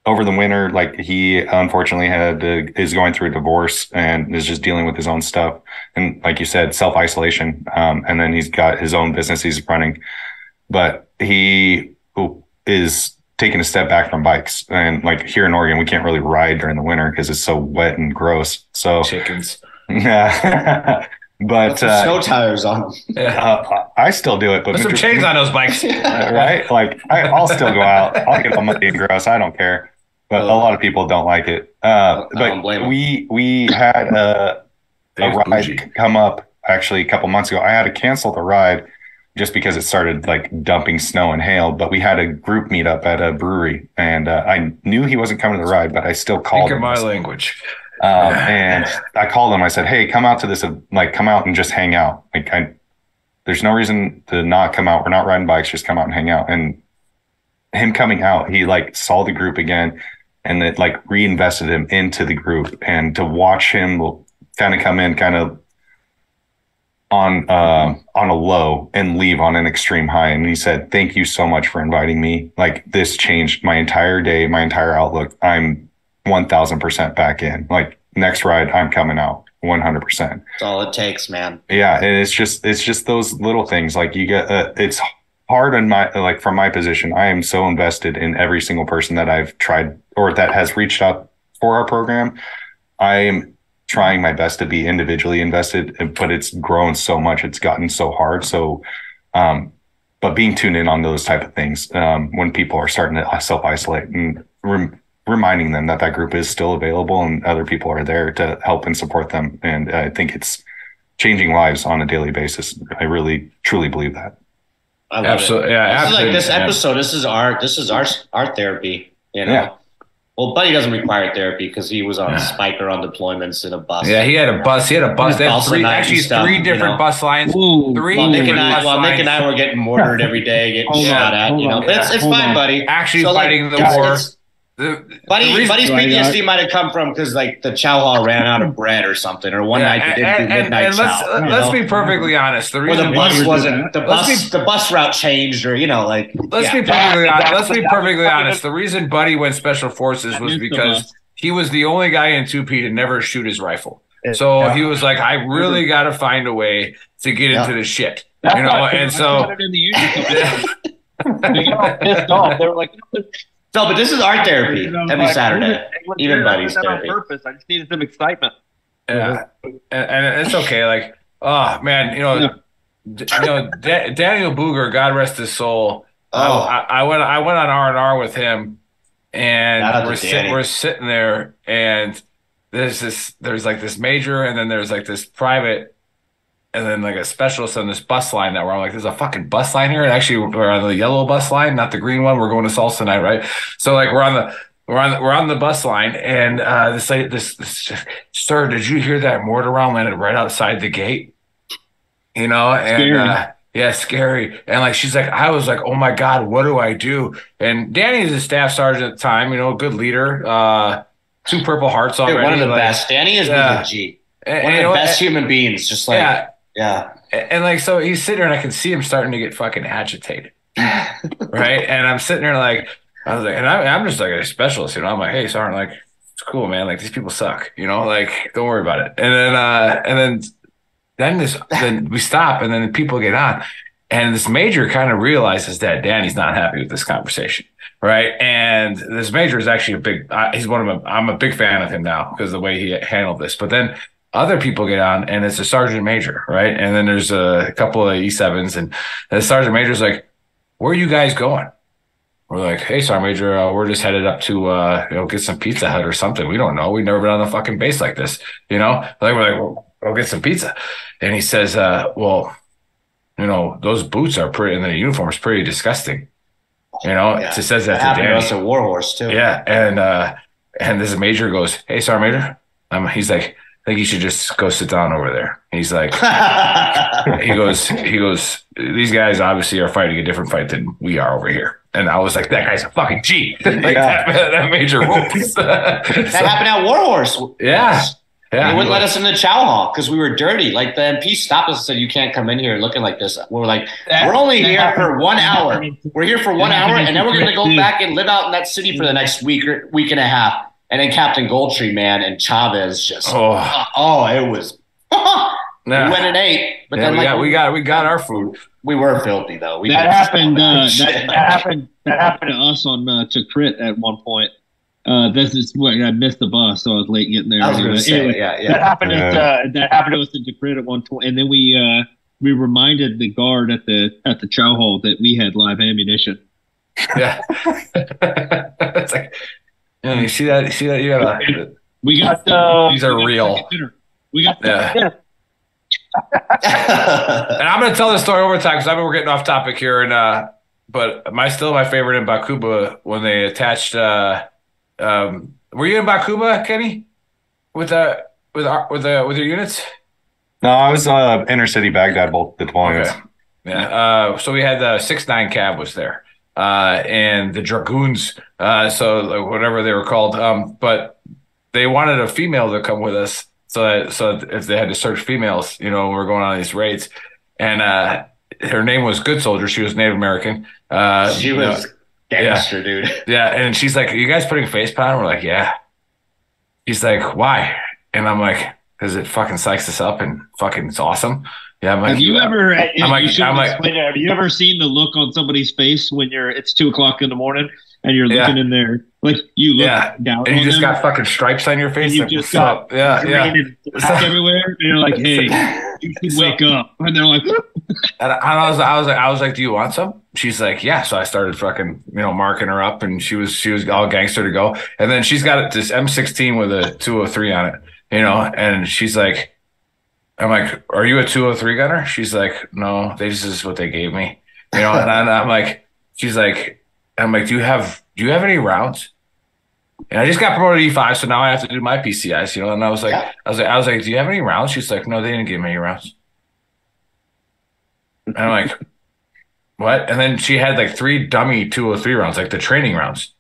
over the winter, like he unfortunately is going through a divorce and is just dealing with his own stuff. And like you said, self-isolation. And then he's got his own business he's running, but he is taking a step back from bikes. And like here in Oregon, we can't really ride during the winter because it's so wet and gross. So chickens. Yeah. But snow tires on them. I still do it, but put some chains on those bikes, right? Like I'll still go out. I'll get all muddy and gross. I don't care. But a lot of people don't like it. But we had a ride come up actually a couple months ago. I had to cancel the ride just because it started like dumping snow and hail. But we had a group meet up at a brewery, and I knew he wasn't coming to the ride, but I still called him. My language. And I called him. I said, "Hey, come out to this. Like, come out and just hang out. Like, there's no reason to not come out. We're not riding bikes. Just come out and hang out." And him coming out, he like saw the group again, and it like reinvested him into the group. And to watch him kind of come in, kind of on a low and leave on an extreme high. And he said, "Thank you so much for inviting me. Like, this changed my entire day, my entire outlook. I'm 1000% back in. Like, next ride, I'm coming out 100%. That's all it takes, man. Yeah. And it's just those little things. Like you get, it's hard on from my position. I am so invested in every single person that I've tried or that has reached out for our program. I am trying my best to be individually invested, but it's grown so much. It's gotten so hard. So, but being tuned in on those type of things, when people are starting to self-isolate and reminding them that group is still available and other people are there to help and support them. And I think it's changing lives on a daily basis. I really, truly believe that. I love absolutely. It. Yeah. This absolutely. is like this episode. This is our therapy, you know? Yeah. Well, Buddy doesn't require therapy because he was on Spiker on deployments in a bus. Yeah, he had a bus. They had three different bus lines. Ooh. While Nick and I were getting mortared every day, getting shot at, you know. But it's fine, Buddy. Actually fighting the war. Buddy's PTSD might have come from because like the chow hall ran out of bread or something, or one night they didn't do midnight chow. Let's be perfectly honest. The reason the bus wasn't the bus route changed, or let's be perfectly honest. The reason Buddy went special forces was because he was the only guy in 2P to never shoot his rifle. So he was like, I really got to find a way to get into this shit, And so they got pissed off. They were like. No, but this is our therapy every Saturday. Even Buddy's therapy. Purpose. I just needed some excitement. Yeah, and it's okay. Like, oh man, Daniel Booger, God rest his soul. I went on R&R with him, and we're sitting there, and there's like this major, and then there's like this private. And then like a specialist on this bus line that we're on, like, there's a fucking bus line here. And actually we're on the yellow bus line, not the green one. We're going to Salsa tonight, right? So like we're on the bus line, and this sir, did you hear that mortar round landed right outside the gate? And Yeah, scary. And like she's like, I was like, oh my God, what do I do? And Danny is a staff sergeant at the time, you know, good leader. 2 Purple Hearts already. Dude, one of the like, best. Danny is yeah. a G. One of the best human beings. Just like yeah. And like so he's sitting there and I can see him starting to get fucking agitated. Right? And I'm sitting there like I was like, and I'm just like a specialist, you know. I'm like, hey, Sergeant, like, it's cool, man. Like these people suck, you know, like don't worry about it. And then we stop and then people get on. And this major kind of realizes that Danny's not happy with this conversation, right? And this major is actually I'm a big fan of him now because of the way he handled this. But then other people get on and it's a sergeant major, right? And then there's a couple of E7s and the sergeant major's like, where are you guys going? We're like, hey, Sergeant Major, we're just headed up to, get some Pizza Hut or something. We don't know. We've never been on the fucking base like this, you know? Like, we're like, well, go get some pizza. And he says, well, you know, those boots are pretty, and the uniform is pretty disgusting. You know, it says that to Danny. That's a Warhorse, too. Yeah, and this major goes, hey, Sergeant Major. He's like, I think you should just go sit down over there. He's like, he goes, these guys obviously are fighting a different fight than we are over here. And I was like, that guy's a fucking G. Like that major rules. That happened at Warhorse. Yeah. Yeah. They wouldn't let us in the chow hall because we were dirty. Like the MP stopped us and said, you can't come in here looking like this. We were like, we're only here for 1 hour. We're here for 1 hour and then we're going to go back and live out in that city for the next week and a half. And then Captain Goldtree, man, and Chavez just, it was, we went and ate. But then we got our food. We were filthy though. That happened to us on to Crit at one point. This is what I missed the bus, so I was late getting there. I was going to say, anyway, yeah. That happened to us at Crit at one point, and then we reminded the guard at the chow hall that we had live ammunition. Yeah, it's like, yeah, you see that? You gotta. We got these are real. We got And I'm going to tell this story over time because I mean we're getting off topic here, and but my favorite in Bakuba when they attached. Were you in Bakuba, Kenny, with your units? No, I was inner city Baghdad both deployments. Okay. Yeah. So we had the 6-9 Cav was there, and the Dragoons. So whatever they were called. But they wanted a female to come with us. So if they had to search females, you know, we're going on these raids, and her name was Good Soldier. She was Native American. She was gangster, dude. Yeah, and she's like, "Are you guys putting face paint?" We're like, "Yeah." He's like, "Why?" And I'm like, "Because it fucking psychs us up and fucking it's awesome." Yeah, I'm like, have you ever? Have you ever seen the look on somebody's face when it's 2:00 in the morning and you're looking in there, like you look down, and you just them, got fucking stripes on your face. And you just got and black everywhere, and you're like, "Hey, you should wake up." And they're like, and I was like, "Do you want some?" She's like, "Yeah." So I started fucking, marking her up, and she was all gangster to go. And then she's got this M16 with a 203 on it, and she's like, I'm like, "Are you a 203 gunner?" She's like, "No, this is what they gave me," and I'm like, she's like, I'm like, do you have any rounds? And I just got promoted to E5, so now I have to do my PCIs, And I was like, I was like, do you have any rounds? She's like, no, they didn't give me any rounds. And I'm like, what? And then she had like 3 dummy 203 rounds, like the training rounds.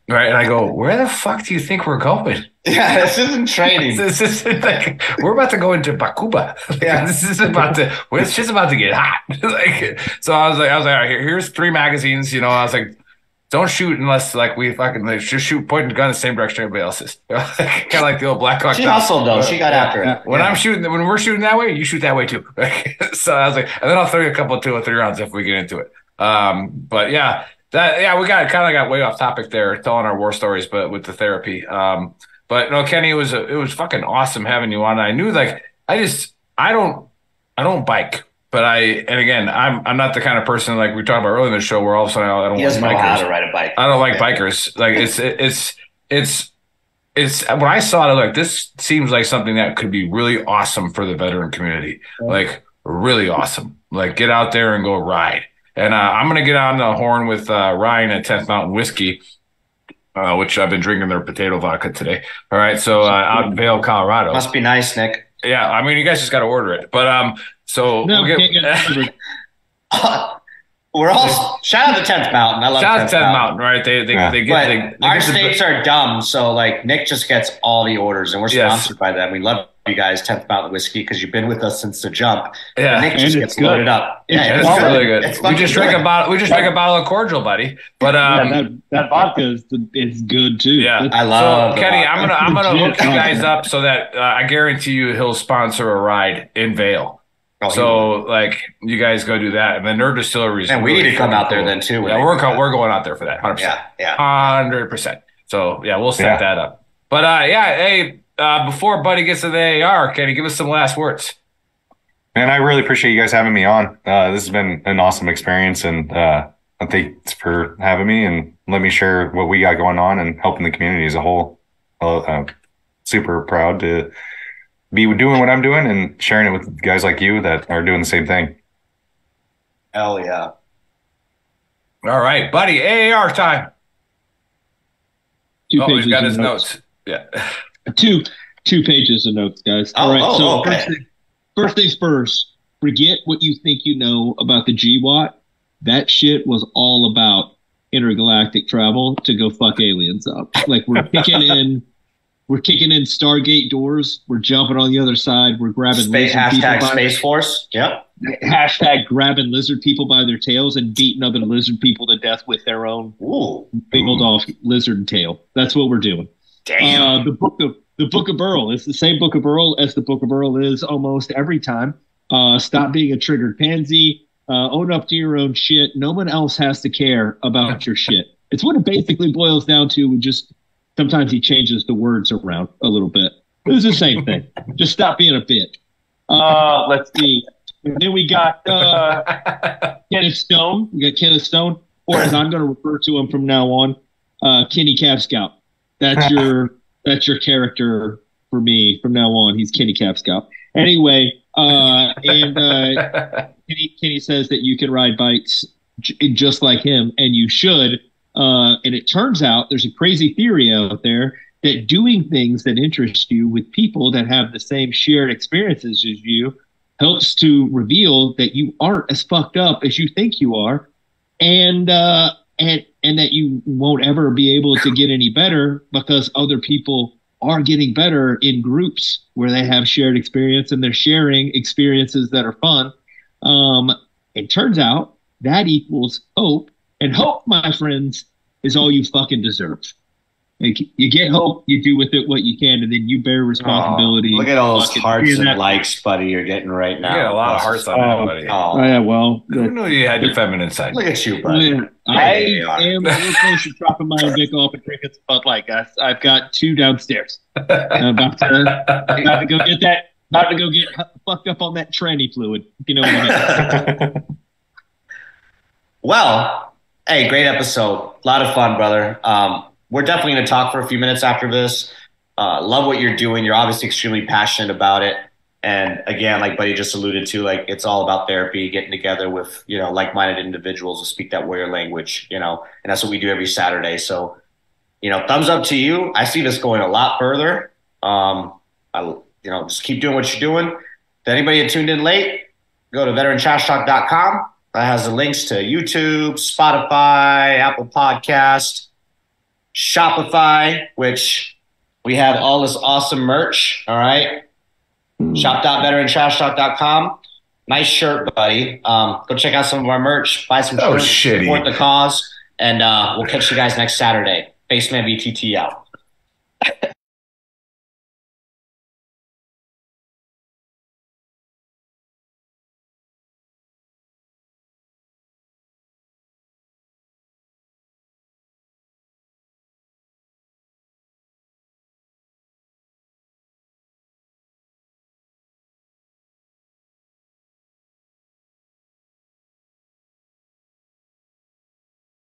Right? And I go, where the fuck do you think we're going? Yeah, this isn't training. This isn't like we're about to go into Bakuba. Yeah, it's just about to get hot. So I was like, all right, here's 3 magazines. I was like, don't shoot unless we fucking just shoot, point the gun in the same direction everybody else is. Kind of like the old Black Hawk. She hustled though. She got after it. When we're shooting that way, you shoot that way too. So I was like, and then I'll throw you a couple of 2 or 3 rounds if we get into it. But yeah. We got way off topic there, telling our war stories, but with the therapy. But no, Kenny, it was fucking awesome having you on. I knew I don't bike, but I'm not the kind of person like we talked about earlier in the show where all of a sudden I don't like bikers. Know how to ride a bike. I don't like bikers. Like it's when I saw it, I was like, this seems like something that could be really awesome for the veteran community. Like really awesome. Like get out there and go ride. And I'm going to get on the horn with Ryan at 10th Mountain Whiskey, which I've been drinking their potato vodka today. All right. So out in Vail, Colorado. Must be nice, Nick. Yeah. I mean, you guys just got to order it. But So No, we'll can't get delivered. We're all shout out to 10th Mountain. I love shout out 10th to 10th Mountain. Mountain, right? They But get our the states are dumb, so like Nick just gets all the orders, and we're Yes. sponsored by them. We love you guys, 10th Mountain Whiskey, because you've been with us since the jump. Yeah. And Nick just And gets it's good. loaded up. Yeah, it's good. really good. It's We fucking just drank good. a bottle of cordial, buddy. But that vodka is good too. yeah, I love So the Kenny, vodka. I'm gonna Legit hook you guys vodka. up so that I guarantee you he'll sponsor a ride in Vale. Oh, he So like you guys go do that, and the Nerd Distillery is And we really need to come freaking out there cool. then, too, when Yeah, they we're do that. we're going out there for that. 100%. Yeah. 100%. So yeah, we'll set Yeah. that up. But yeah, hey, before Buddy gets to the AR, Kenny, give us some last words. Man, I really appreciate you guys having me on. This has been an awesome experience, and thanks for having me and let me share what we got going on and helping the community as a whole. Super proud to be doing what I'm doing and sharing it with guys like you that are doing the same thing. Hell yeah. All right, Buddy, AAR time. Two Oh, pages he's got of his notes. notes. Yeah. Two pages of notes, guys. Oh, All right. So okay. first things first. Forget what you think you know about the GWAT. That shit was all about intergalactic travel to go fuck aliens up. Like we're kicking in Stargate doors. We're jumping on the other side. We're grabbing lizard people Hashtag by Space Force. Yep. hashtag grabbing lizard people by their tails and beating other lizard people to death with their own Ooh. wiggled off lizard tail. That's what we're doing. Damn. The book of Burl. It's the same book of Burl as the book of Burl is almost every time. Stop being a triggered pansy. Own up to your own shit. No one else has to care about your shit. It's what it basically boils down to. We just sometimes he changes the words around a little bit. It's the same thing. Just stop being a bitch. Let's see. And then we got Kenneth Stone. We got Kenneth Stone, or as I'm going to refer to him from now on, Kenny Cab Scout. That's your character for me from now on. He's Kenny Cab Scout. Anyway, Kenny says that you can ride bikes just like him, and you should. And it turns out there's a crazy theory out there that doing things that interest you with people that have the same shared experiences as you helps to reveal that you aren't as fucked up as you think you are, and that you won't ever be able to get any better because other people are getting better in groups where they have shared experience and they're sharing experiences that are fun. It turns out that equals hope, and hope, my friends, is all you fucking deserve. Like, you get hope, you do with it what you can, and then you bear responsibility. Look at all those Fucking hearts being and that- likes, buddy, you're getting right now. You got a lot of hearts on that, buddy. Oh, Oh, yeah, well, Who knew you had your feminine side? look at you, buddy. I Hey, am real close to dropping my own dick off and drinking some Bud Light, guys. I've got 2 downstairs. I'm about to go get that. About to go get fucked up on that tranny fluid. If you know what I mean. Well, hey, great episode. A lot of fun, brother. We're definitely going to talk for a few minutes after this. Love what you're doing. You're obviously extremely passionate about it. And again, like Buddy just alluded to, like, it's all about therapy, getting together with, like-minded individuals who speak that warrior language, and that's what we do every Saturday. So, thumbs up to you. I see this going a lot further. Just keep doing what you're doing. To anybody that tuned in late, go to veterantrashtalk.com. That has the links to YouTube, Spotify, Apple Podcast, Shopify, which we have all this awesome merch. All right. Shop.veterantrashtalk.com. Nice shirt, buddy. Go check out some of our merch, buy some shirts, shitty. support the cause, and we'll catch you guys next Saturday. Baseman VTT out.